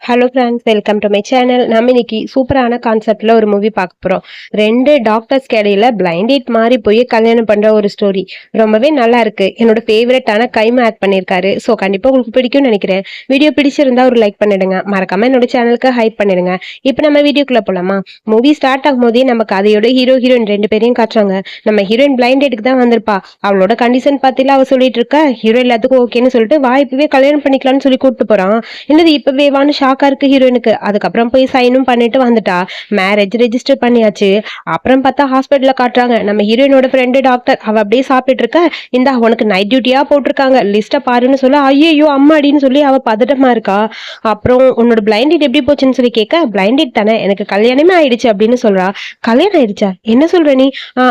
Hello friends, welcome to my channel. நம்ம இன்னைக்கு சூப்பரான கான்செப்ட்ல ஒரு மூவி பார்க்க போறோம். 2 டாக்டர்ஸ்க்கு இடையில பிளைண்ட் டேட் மாறி போய் கல்யாணம் பண்ற ஒரு ஸ்டோரி. ரொம்பவே நல்லா இருக்கு. என்னோட ஃபேவரட்டான கைமா ஆட் பண்ணியிருக்காரு. ஸோ கண்டிப்பா உங்களுக்கு பிடிக்கும்னு நினைக்கிறேன். வீடியோ பிடிச்சிருந்தா ஒரு லைக் பண்ணிடுங்க. மறக்காம என்னோட சேனலுக்கு ஹைப் பண்ணிடுங்க. இப்போ நம்ம வீடியோக்குள்ள போலாமா? மூவி ஸ்டார்ட் ஆகும் போதே நம்ம கதையோட ஹீரோயின் 2 பேரையும் காட்டுறாங்க. நம்ம ஹீரோயின் பிளைண்ட் டேட்டுக்கு தான் வந்திருப்பா. அவளோட கண்டிஷன் பார்த்தில அவ சொல்லிட்டு இருக்கா. ஹீரோ எல்லாத்துக்கும் ஓகேன்னு சொல்லிட்டு வா இப்பவே கல்யாணம் பண்ணிக்கலாம்னு சொல்லி கூப்பிட்டு போறான். என்னது இப்பவே வான்னு ஷாக்கா இருக்கு ஹீரோயினுக்கு. அதுக்கப்புறம் போய் சைனும் பண்ணிட்டு வந்துட்டா. மேரேஜ் ரெஜிஸ்டர் பண்ணியாச்சு. அப்புறம் பார்த்தா ஹாஸ்பிட்டல்ல காட்டுறாங்க. நம்ம ஹீரோயினோட ஃப்ரெண்டு டாக்டர் அவ அப்படியே சாப்பிட்டு இருக்க. இந்த உனக்கு நைட் டியூட்டியா போட்டிருக்காங்க, லிஸ்ட்டை பாருன்னு சொல்ல ஐயோ அம்மாடின்னு சொல்லி அவ பதட்டமா இருக்கா. அப்புறம் உன்னோட பிளைண்ட் டேட் எப்படி போச்சுன்னு சொல்லி கேட்க, பிளைண்ட் டேட் தானே, எனக்கு கல்யாணமே ஆயிடுச்சு அப்படின்னு சொல்றா. கல்யாணம் ஆயிடுச்சா, என்ன சொல்ற நீ?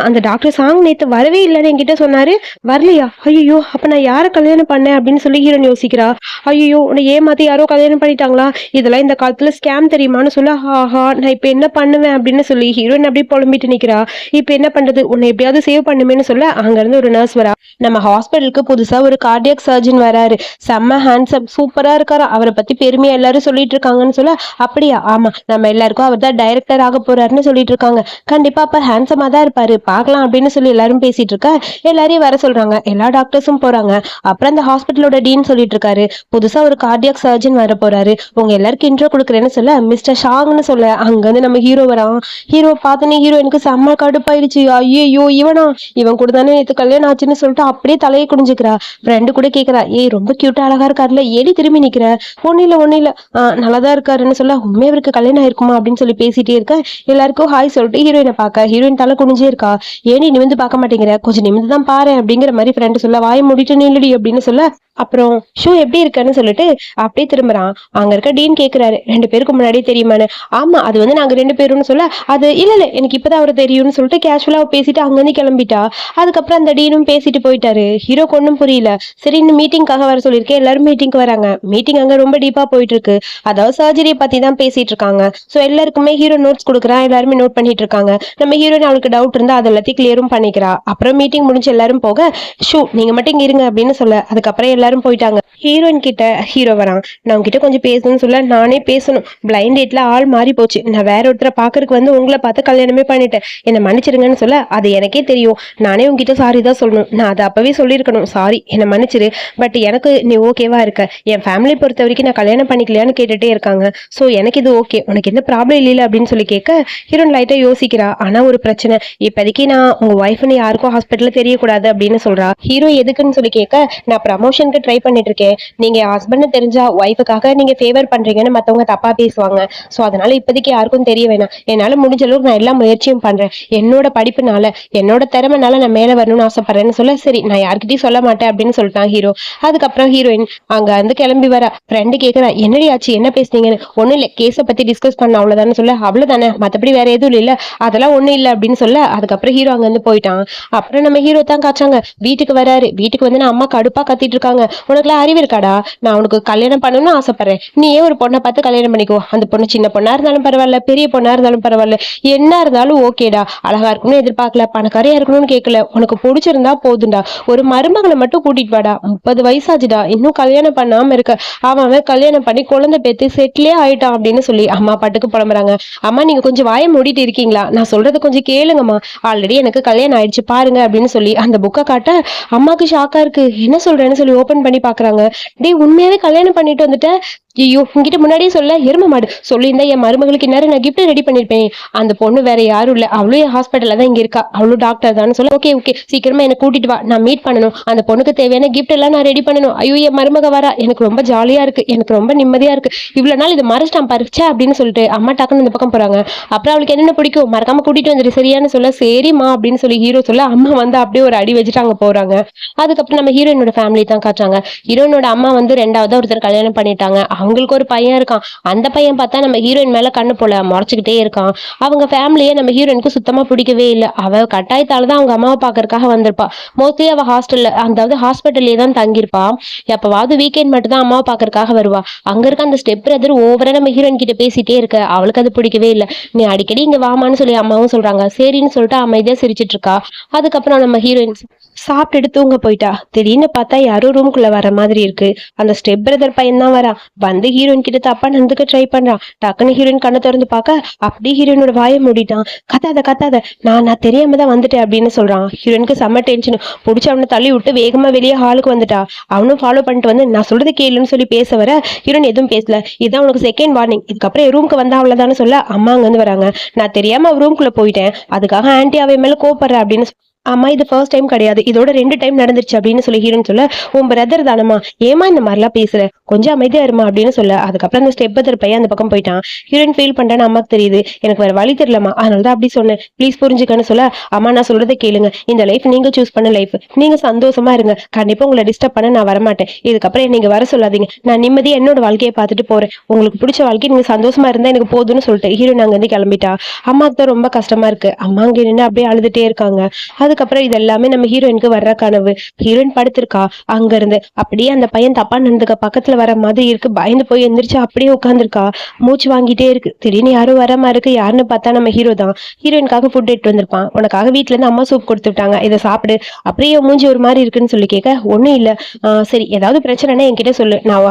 அந்த டாக்டர் சாங் நேத்து வரவே இல்லைன்னு என்கிட்ட சொன்னாரு. வரலையா? ஐயோ அப்ப நான் யாரை கல்யாணம் பண்ணேன் அப்படின்னு சொல்லி ஹீரோயின் யோசிக்கிறா. ஐயோ உன்னை ஏமாத்தி யாரோ கல்யாணம் பண்ணிட்டாங்களா, இதெல்லாம் இந்த காலத்துல ஸ்கேம் தெரியுமான்னு சொல்ல, ஆஹா நான் இப்ப என்ன பண்ணுவேன் அப்படின்னு சொல்லி ஹீரோயின் அப்படியே புலம்பிட்டு நிக்கிறா. இப்ப என்ன பண்றது, உன்னை எப்படியாவது சேவ் பண்ணுமேன்னு சொல்ல அங்க இருந்து ஒரு நர்ஸ் வரா. நம்ம ஹாஸ்பிட்டலுக்கு புதுசா ஒரு கார்டியாக் சர்ஜன் வராரு. செம்ம ஹேண்ட்ஸம் சூப்பரா இருக்காரா. அவரை பத்தி பெருமையா எல்லாரும் சொல்லிட்டு இருக்காங்கன்னு சொல்ல, அப்படியா? ஆமா, நம்ம எல்லாருக்கும் அவர் தான் டைரக்டர் ஆக போறாருன்னு சொல்லிட்டு இருக்காங்க. கண்டிப்பா அப்ப ஹேண்ட்ஸமா தான் இருப்பாரு, பார்க்கலாம் அப்படின்னு சொல்லி எல்லாரும் பேசிட்டு இருக்க. எல்லாரையும் வர சொல்றாங்க. எல்லா டாக்டர்ஸும் போறாங்க. அப்புறம் அந்த ஹாஸ்பிட்டலோட டீன் சொல்லிட்டு இருக்காரு, புதுசா ஒரு கார்டியாக் சர்ஜன் வர போறாரு, உங்க எல்லாருக்கும் இன்ட்ரோ கொடுக்குறேன்னு சொல்ல மிஸ்டர் ஷாங்னு சொல்ல அங்க வந்து நம்ம ஹீரோ வரான். ஹீரோ பார்த்தனே ஹீரோ எனக்கு செம்ம கடுப்பாயிடுச்சு. ஐயோ இவனா, இவன் கூட தானே நேற்று கல்யாணம் ஆச்சுன்னு சொல்லிட்டு அப்படியே தலையை குடிஞ்சுக்கிறா. ஃப்ரெண்டு கூட கேட்கறா, ஏய் ரொம்ப கியூட்டா அழகா இருக்காருல்ல, ஏடி திரும்பி நிக்கிற? ஒன்னும் இல்ல நல்லாதான் இருக்காருன்னு சொல்ல, உண்மையா இவருக்கு கல்யாணம் ஆயிருக்குமா அப்படின்னு சொல்லி பேசிட்டே இருக்க. எல்லாருக்கும் ஹாய் சொல்லிட்டு ஹீரோயினை பார்க்க ஹீரோயின் தலை குடிஞ்சே இருக்கா. ஏனி நிமிந்து பார்க்க மாட்டேங்கிற, கொஞ்சம் நிமிந்து தான் பாரு அப்படிங்கிற மாதிரி ஃப்ரெண்டு சொல்ல, வாய முடிட்டு நில்லுடி அப்படின்னு சொல்ல, அப்புறம் ஷூ எப்படி இருக்கான்னு சொல்லிட்டு அப்படியே திரும்புறான். அங்க இருக்க டீன் கேக்குறாரு, 2 பேருக்கு முன்னாடியே தெரியுமான்னு. ஆமா அது வந்து நாங்க 2 பேரும்னு சொல்ல, அது இல்ல எனக்கு இப்பதான் அவரை தெரியும்னு சொல்லிட்டு கேஷுவலா பேசிட்டு அங்கிருந்து கிளம்பிட்டா. அதுக்கப்புறம் அந்த டீனும் பேசிட்டு போயிட்டாரு. ஹீரோக்கு ஒன்றும் புரியல. சரி இன்னும் மீட்டிங்காக வர சொல்லியிருக்கேன், எல்லாரும் மீட்டிங்க்கு வராங்க. மீட்டிங் அங்க ரொம்ப டீப்பா போயிட்டு இருக்கு. அதாவது சர்ஜரியை பத்தி தான் பேசிட்டு இருக்காங்க. ஸோ எல்லாருக்குமே ஹீரோ நோட்ஸ் கொடுக்குறான். எல்லாருமே நோட் பண்ணிட்டு இருக்காங்க. நம்ம ஹீரோயின் அவளுக்கு டவுட் இருந்தா அதை எல்லாத்தையும் கிளியரும் பண்ணிக்கிறா. அப்புறம் மீட்டிங் முடிஞ்சு எல்லாரும் போக, ஷூ நீங்க மட்டும் இங்க இருங்க அப்படின்னு சொல்ல, அதுக்கப்புறம் எல்லாரும் போயிட்டாங்க. ஹீரோயின் கிட்ட ஹீரோ வரான். நான் உங்ககிட்ட கொஞ்சம் பேசணும்னு சொல்ல, நானே பேசணும், பிளைண்ட் டேட்ல ஆள் மாறி போச்சு, நான் வேற ஒருத்தரை பாக்குறதுக்கு வந்து உங்களை பார்த்து கல்யாணமே பண்ணிட்டேன், என்னை மன்னிச்சிருங்கன்னு சொல்ல, அது எனக்கே தெரியும், நானே உங்ககிட்ட சாரி தான் சொல்லணும், நான் அதை அப்பவே சொல்லியிருக்கணும், சாரி என்னை மன்னிச்சிரு, பட் எனக்கு நீ ஓகேவா இருக்க, என் ஃபேமிலி பொறுத்த வரைக்கும் நான் கல்யாணம் பண்ணிக்கலையான்னு கேட்டுட்டே இருக்காங்க, ஸோ எனக்கு இது ஓகே, உனக்கு எந்த ப்ராப்ளம் இல்லை அப்படின்னு சொல்லி கேட்க, ஹீரோயின் லைட்டா யோசிக்கிறா. ஆனா ஒரு பிரச்சனை, இப்போதைக்கு நான் உங்க ஒய்ஃப்னு யாருக்கும் ஹாஸ்பிட்டல்ல தெரியக்கூடாது அப்படின்னு சொல்றா. ஹீரோ எதுக்குன்னு சொல்லி கேட்க, நான் ப்ரமோஷனுக்கு ட்ரை பண்ணிட்டு இருக்கேன், நீங்க ஹஸ்பண்ட் தெரிஞ்சா ஒய்ஃபுக்காக நீங்க ஃபேவர் பண்றீங்கன்னு மத்தவங்க தப்பா பேசுவாங்க, சோ அதனால இப்போதைக்கு யாருக்கும் தெரிய வேணாம், என்னால முடிஞ்ச அளவுக்கு நான் எல்லா முயற்சியும் பண்றேன், என்னோட படிப்புனால என்னோட திறமைனால நான் மேல வரணும்னு ஆசைப்படுறேன்னு சொல்ல, சரி நான் யார்கிட்டயும் சொல்ல மாட்டேன் அப்படின்னு சொல்லிட்டான் ஹீரோ. அதுக்கப்புறம் ஹீரோயின் அங்க வந்து கிளம்பி வர. ஃப்ரெண்டு கேட்கறா, என்னடி ஆச்சு, என்ன பேசுனீங்கன்னு. ஒன்னும் இல்ல, கேஸை பத்தி டிஸ்கஸ் பண்ண அவ்வளவுதான்னு சொல்ல, அவ்வளவுதானே மத்தபடி வேற எதுவும் இல்ல, அதெல்லாம் ஒண்ணும் இல்ல அப்படின்னு சொல்ல, அதுக்கப்புறம் ஹீரோ அங்க இருந்து போயிட்டான். அப்புறம் நம்ம ஹீரோ தான் காய்ச்சாங்க. வீட்டுக்கு வராரு. வீட்டுக்கு வந்து நான் அம்மா கடுப்பா கத்திட்டு இருக்காங்க, உனக்குலாம் அறிவு இருக்காடா, நான் உனக்கு கல்யாணம் பண்ணணும்னு ஆசைப்படுறேன், நீ ஏன் ஒரு பொண்ணை பார்த்து கல்யாணம் பண்ணிக்கோ, அந்த பொண்ணு சின்ன பொண்ணா இருந்தாலும் பரவாயில்ல, பெரிய பொண்ணா இருந்தாலும் பரவாயில்ல, என்ன இருந்தாலும் ஓகேடா, அழகா இருக்கணும்னு எதிர்பார்க்கல, பணக்காரியா இருக்கணும்னு கேட்கல, உனக்கு பிடிச்சிருந்தா போதுண்டா, ஒரு மருமகளை மட்டும் கூட்டிட்டு வாடா, 30 வயசாச்சுடா, இன்னும் கல்யாணம் பண்ணாம இருக்க, அவன் கல்யாணம் பண்ணி குழந்தை பேத்து செட்டிலே ஆயிட்டான் அப்படின்னு சொல்லி அம்மா பாட்டுக்கு புலம்புறாங்க. அம்மா நீங்க கொஞ்சம் வாயை மூடிட்டு இருக்கீங்களா, நான் சொல்றது கொஞ்சம் கேளுங்கம்மா, ஆல்ரெடி எனக்கு கல்யாணம் ஆயிடுச்சு பாருங்க அப்படின்னு சொல்லி அந்த புக்கை காட்ட அம்மாக்கு ஷாக்கா இருக்கு. என்ன சொல்றேன்னு சொல்லி ஓபன் பண்ணி பாக்குறாங்க. டேய் உண்மையாவே கல்யாணம் பண்ணிட்டு வந்துட்ட, ஐயோ உங்ககிட்ட முன்னாடியே சொல்ல, எரும மாடு சொல்லியிருந்தா என் மருமகளுக்கு நேரம் நான் கிஃப்ட் ரெடி பண்ணிருப்பேன், அந்த பொண்ணு வேற யாரும் இல்ல, அவளும் என் ஹாஸ்பிட்டல்ல தான் இங்க இருக்கா, அவளும் டாக்டர் தான் சொல்ல, ஓகே ஓகே சீக்கிரமா என்ன கூட்டிட்டு வா, நான் மீட் பண்ணணும், அந்த பொண்ணுக்கு தேவையான கிஃப்ட் எல்லாம் நான் ரெடி பண்ணணும், ஐயோ என் மருமக வரா, எனக்கு ரொம்ப ஜாலியா இருக்கு, எனக்கு ரொம்ப நிம்மதியா இருக்கு, இவ்வளவு நாள் இது மறைச்சிட்டான் பறிச்சா அப்படின்னு சொல்லிட்டு அம்மா டக்குன்னு இந்த பக்கம் போறாங்க. அப்புறம் அவளுக்கு என்னென்ன பிடிக்கும் மறக்காம கூட்டிட்டு வந்துரு சரியானு சொல்ல, சரிம்மா அப்படின்னு சொல்லி ஹீரோ சொல்ல, அம்மா வந்து அப்படியே ஒரு அடி வச்சுட்டு அங்க போறாங்க. அதுக்கப்புறம் நம்ம ஹீரோயினோட ஃபேமிலி தான் காட்டுறாங்க. ஹீரோயினோட அம்மா வந்து 2வது ஒருத்தர் கல்யாணம் பண்ணிட்டாங்க. அவங்களுக்கு ஒரு பையன் இருக்கான். அந்த பையன் பார்த்தா நம்ம ஹீரோயின் மேல கண்ணு போல முறைச்சுக்கிட்டே இருக்கான். அவங்க ஃபேமிலியே நம்ம ஹீரோயினுக்கு சுத்தமா பிடிக்கவே இல்லை. அவ கட்டாயத்தால தான் அவங்க அம்மாவை பாக்குறதுக்காக வந்திருப்பா. மோஸ்ட்லி அவ ஹாஸ்டல்ல, அதாவது ஹாஸ்பிட்டல்லே தான் தங்கியிருப்பா. எப்பவாவது வீக்கெண்ட் மட்டும் தான் அம்மாவை பாக்குறதுக்காக வருவா. அங்க இருக்க அந்த ஸ்டெப் பிரதர் ஓவரா நம்ம ஹீரோயின் கிட்ட பேசிட்டே இருக்க, அவளுக்கு அது பிடிக்கவே இல்லை. நீ அடிக்கடி இங்க வாமான்னு சொல்லி அம்மாவும் சொல்றாங்க. சரின்னு சொல்லிட்டு அமைதியா சிரிச்சிட்டு இருக்கா. அதுக்கப்புறம் நம்ம ஹீரோயின் சாப்பிட்டுட்டு தூங்க போயிட்டா. திடீர்னு பார்த்தா யாரோ ரூம்குள்ள வர மாதிரி இருக்கு. அந்த ஸ்டெப் பிரதர் பையன் தான் வரா. வந்து ஹீரோயின் கிட்ட தப்பா நடந்துக்க ட்ரை பண்றான். டக்குன்னு ஹீரோயின் கண்ணை திறந்து பார்க்க அப்படியே ஹீரோயினோட வாயை மூடிட்டான். கத்தாத கத்தாத, நான் தெரியாம தான் வந்துட்டேன் அப்படின்னு சொல்றான். ஹீரோயினுக்கு செம்ம டென்ஷன். பிடிச்சி அவனை தள்ளி விட்டு வேகமா வெளியே ஹாலுக்கு வந்துட்டா. அவனும் ஃபாலோ பண்ணிட்டு வந்து நான் சொல்றது கேளுன்னு சொல்லி பேச வர ஹீரோயின் எதுவும் பேசல. இதான் உனக்கு செகண்ட் வார்னிங், இதுக்கப்புறம் ரூமுக்கு வந்தா அவ்வளவுதான்னு சொல்ல அம்மா அங்க வந்து வராங்க. நான் தெரியாம ரூம்குள்ள போயிட்டேன், அதுக்காக ஆன்ட்டி அவன் மேல கோபப்படுற அப்படின்னு அம்மா இது ஃபர்ஸ்ட் டைம் கிடையாது, இதோட 2 டைம் நடந்துருச்சு அப்படின்னு சொல்லி ஹீரோன்னு சொல்ல உன் பிரதர் தானம்மா, ஏமா இந்த மாதிரிலாம் பேசுற, கொஞ்சம் அமைதியா இருமா அப்படின்னு சொல்ல அதுக்கப்புறம் அந்த ஸ்டெப் பத்திர பையன் அந்த பக்கம் போயிட்டான். ஹீரோயின் ஃபீல் பண்றேன்னு அம்மாக்கு தெரியுது, எனக்கு வேற வழி தெரியலமா, அதனாலதான் அப்படி சொன்னேன், ப்ளீஸ் புரிஞ்சுக்கன்னு சொல்ல அம்மா நான் சொல்றதை கேளுங்க, இந்த லைஃப் நீங்க சூஸ் பண்ண லைஃப், நீங்க சந்தோஷமா இருங்க, கண்டிப்பா உங்களை டிஸ்டர்ப் பண்ண நான் வரமாட்டேன், இதுக்கப்புறம் நீங்க வர சொல்லாதீங்க, நான் நிம்மதியா என்னோட வாழ்க்கையை பார்த்துட்டு போறேன், உங்களுக்கு பிடிச்ச வாழ்க்கை நீங்க சந்தோஷமா இருந்தா எனக்கு போதும்னு சொல்லிட்டு ஹீரோயின் அங்க இருந்து கிளம்பிட்டா. அம்மாக்கு தான் ரொம்ப கஷ்டமா இருக்கு. அம்மா அங்க நின்று அப்படியே அழுதுட்டே இருக்காங்க. அதுக்கப்புறம் இது எல்லாமே நம்ம ஹீரோயினுக்கு வர்ற கனவு. ஹீரோயின் படுத்திருக்கா, அங்க இருந்து அப்படியே அந்த பையன் தப்பா நடந்துக்க பக்கத்துல வர மாதிரி இருக்கு. பயந்து போய் எந்திரிச்சு அப்படியே உட்காந்துருக்கா. மூச்சு வாங்கிட்டே இருக்கு. திடீர்னு யாரும் வர மாதிரி இருக்கு. யாருன்னு பார்த்தா நம்ம ஹீரோ தான். ஹீரோயினுக்காக ஃபுட் எடுத்து வந்திருப்பான். உனக்காக வீட்டுல இருந்து அம்மா சூப் கொடுத்து விட்டாங்க, இதை சாப்பிடு. அப்படியே மூஞ்சி ஒரு மாதிரி இருக்குன்னு சொல்லி கேட்க ஒன்னும் இல்ல, சரி ஏதாவது பிரச்சனைனா என்கிட்ட சொல்லு, நான்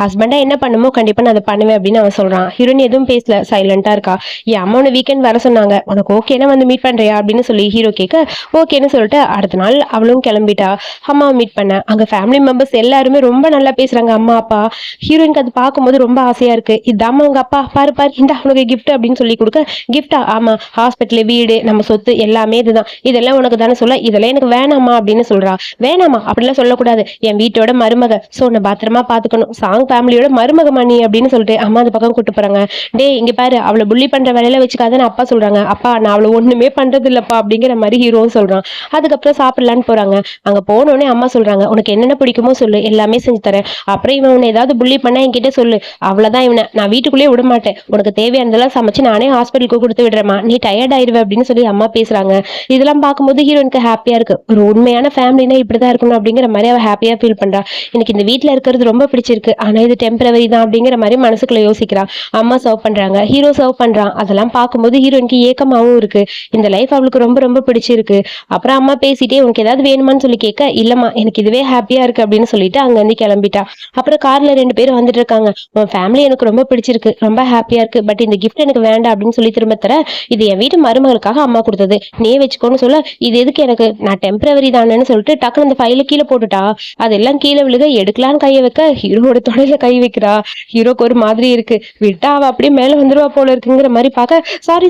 ஹஸ்பண்டா என்ன பண்ணுமோ கண்டிப்பா நான் அதை பண்ணுவேன் அப்படின்னு அவன் சொல்றான். ஹீரோயின் எதுவும் பேசல, சைலண்டா இருக்கா. என் அம்மா உன வீக்கெண்ட் வர சொன்னாங்க, உனக்கு ஓகேனா வந்து மீட் பண்றியா அப்படின்னு சொல்லி ஹீரோ கேட்க ஓகேன்னு சொல்லிட்டு அடுத்த நாள் அவளும் கிளம்பிட்டா. அம்மாவை மீட் பண்ண அங்க ஃபேமிலி மெம்பர்ஸ் எல்லாருமே ரொம்ப நல்லா பேசுறாங்க. அம்மா அப்பா. ஹீரோயினுக்கு அது பார்க்கும்போது ரொம்ப ஆசையா இருக்கு. இதாம்மா உங்க அப்பா, பாரு பாரு இந்த உனக்கு கிஃப்ட் அப்படின்னு சொல்லி கொடுக்க கிஃப்டா, ஆமா ஹாஸ்பிட்டல், வீடு, நம்ம சொத்து எல்லாமே இதுதான், இதெல்லாம் உனக்கு தானே சொல்ல, இதெல்லாம் எனக்கு வேணாமா அப்படின்னு சொல்றா. வேணாமா அப்படிலாம் சொல்லக்கூடாது, என் வீட்டோட மருமக, சோ உன்னை பத்திரமா பாத்துக்கணும், சாங் ஃபேமிலியோட மருமக மணி அப்படின்னு சொல்லிட்டு அம்மா அந்த பக்கம் கூட்டு போறாங்க. டே இங்க பாரு, அவளை புள்ளி பண்ற வேலையில வச்சுக்காதன்னு அப்பா சொல்றாங்க. அப்பா நான் அவளை ஒண்ணுமே பண்றது இல்லப்பா அப்படிங்கிற மாதிரி ஹீரோவும் சொல்றான். அதுக்கப்புறம் சாப்பிடலான்னு போறாங்க. அங்க போனோடனே அம்மா சொல்றாங்க, உனக்கு என்னென்ன பிடிக்குமோ சொல்லு, எல்லாமே செஞ்சு தரேன், அப்புறம் இவன் உன்னை ஏதாவது புள்ளி பண்ணா என்கிட்ட சொல்லு, அவ்வளவுதான், இவனை நான் வீட்டுக்குள்ளேயே விட மாட்டேன், உனக்கு தேவையானதெல்லாம் சமைச்சு நானே ஹாஸ்பிட்டலுக்கு கொடுத்து விடுறேமா, நீ டயர்ட் ஆயிடுவேன் அப்படின்னு சொல்லி அம்மா பேசுறாங்க. இதெல்லாம் பார்க்கும்போது ஹீரோனுக்கு ஹாப்பியா இருக்கு. ஒரு உண்மையான ஃபேமிலினா இப்படிதான் இருக்கணும் அப்படிங்கிற மாதிரி அவ ஹாப்பியா ஃபீல் பண்றா. எனக்கு இந்த வீட்டுல இருக்கிறது ரொம்ப பிடிச்சிருக்கு, ஆனா இது டெம்பரவரி தான் அப்படிங்கிற மாதிரி மனசுக்குள்ள யோசிக்கிறா. அம்மா சர்வ் பண்றாங்க, ஹீரோ சர்வ் பண்றான். அதெல்லாம் பார்க்கும்போது ஹீரோனுக்கு ஏக்கமாவும் இருக்கு. இந்த லைஃப் அவளுக்கு ரொம்ப ரொம்ப பிடிச்சிருக்கு. அப்புறம் அம்மா பேசிட்டே உனக்கு ஏதாவது வேணுமான்னு சொல்லி கேட்க இல்லம்மா எனக்கு இதுவே ஹாப்பியா இருக்கு அப்படின்னு சொல்லிட்டு அங்க இருந்து கிளம்பிட்டா. அப்புறம் கார்ல 2 பேரும் வந்துட்டு இருக்காங்க. உன் ஃபேமிலி எனக்கு ரொம்ப பிடிச்சிருக்கு, ரொம்ப ஹாப்பியா இருக்கு, பட் இந்த கிஃப்ட் எனக்கு வேண்டாம் அப்படின்னு சொல்லி திரும்ப தர, இது என் வீட்டு மருமகளுக்காக அம்மா கொடுத்தது, நீ வச்சுக்கோன்னு சொல்ல, இது எதுக்கு எனக்கு, நான் டெம்பரவரி தானேன்னு சொல்லிட்டு டக்குனு அந்த ஃபைல கீழே போட்டுட்டா. அதெல்லாம் கீழே விழுக எடுக்கலான்னு கையை வைக்க ஹீரோட தொடையில கை வைக்கிறா. ஹீரோக்கு ஒரு மாதிரி இருக்கு. விட்டா அவ அப்படியே மேல வந்துருவா போல இருக்குங்கிற மாதிரி பார்க்க சாரி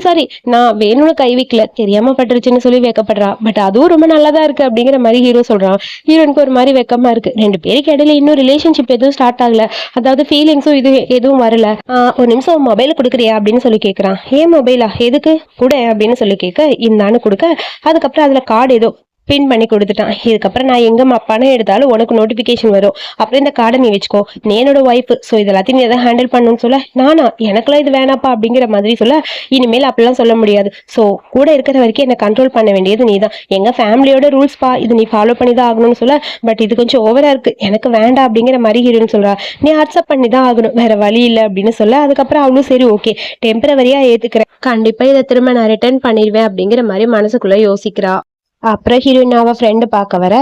நான் வேணும்னு கை வைக்கல, தெரியாம பட்டுருச்சுன்னு சொல்லி வைக்கப்படுறா. பட் அதுவும் ரொம்ப நல்லாதான் இருக்கு அப்படிங்கிற மாதிரி ஹீரோ சொல்றான். ஹீரோனுக்கு ஒரு மாதிரி வெக்கமா இருக்கு. 2 பேருக்கு இடையில இன்னும் ரிலேஷன்ஷிப் எதுவும் ஸ்டார்ட் ஆகல, அதாவது ஃபீலிங்ஸும் இது எதுவும் வரல. ஒரு நிமிஷம் மொபைல் கொடுக்குறியா அப்படின்னு சொல்லி கேட்கறான். ஏன் மொபைலா, எதுக்கு கூட அப்படின்னு சொல்லி கேட்க இந்தான்னு கொடுக்க அதுக்கப்புறம் அதுல கார்டு ஏதோ பின் பண்ணி கொடுத்துட்டான். இதுக்கப்புறம் நான் எங்க பணம் எடுத்தாலும் உனக்கு நோட்டிபிகேஷன் வரும், அப்புறம் இந்த கார்டை நீ வச்சுக்கோ, நீ என்னோட ஒய்ஃப், ஸோ இது எல்லாத்தையும் நீ எதாவது ஹேண்டில் பண்ணணும்னு சொல்ல நானா எனக்குலாம் இது வேணாப்பா அப்படிங்கிற மாதிரி சொல்ல இனிமேல் அப்படிலாம் சொல்ல முடியாது, ஸோ கூட இருக்கிற வரைக்கும் என்னை கண்ட்ரோல் பண்ண வேண்டியது நீ தான், எங்க ஃபேமிலியோட ரூல்ஸ் பா, இது நீ ஃபாலோ பண்ணி தான் ஆகணும்னு சொல்ல பட் இது கொஞ்சம் ஓவரா இருக்கு, எனக்கு வேண்டாம் அப்படிங்கிற மாதிரி ஹீரோன்னு சொல்றா. நீ அக்செப்ட் பண்ணி தான் ஆகணும், வேற வழி இல்லை அப்படின்னு சொல்ல அதுக்கப்புறம் அவளும் சரி ஓகே டெம்பரவரியா ஏத்துக்கிறேன், கண்டிப்பா இதை திரும்ப நான் ரிட்டர்ன் பண்ணிடுவேன் அப்படிங்கிற மாதிரி மனசுக்குள்ள யோசிக்கிறா. அப்புறம் ஹீரோயின் அவ ஃப்ரெண்டு பார்க்க வர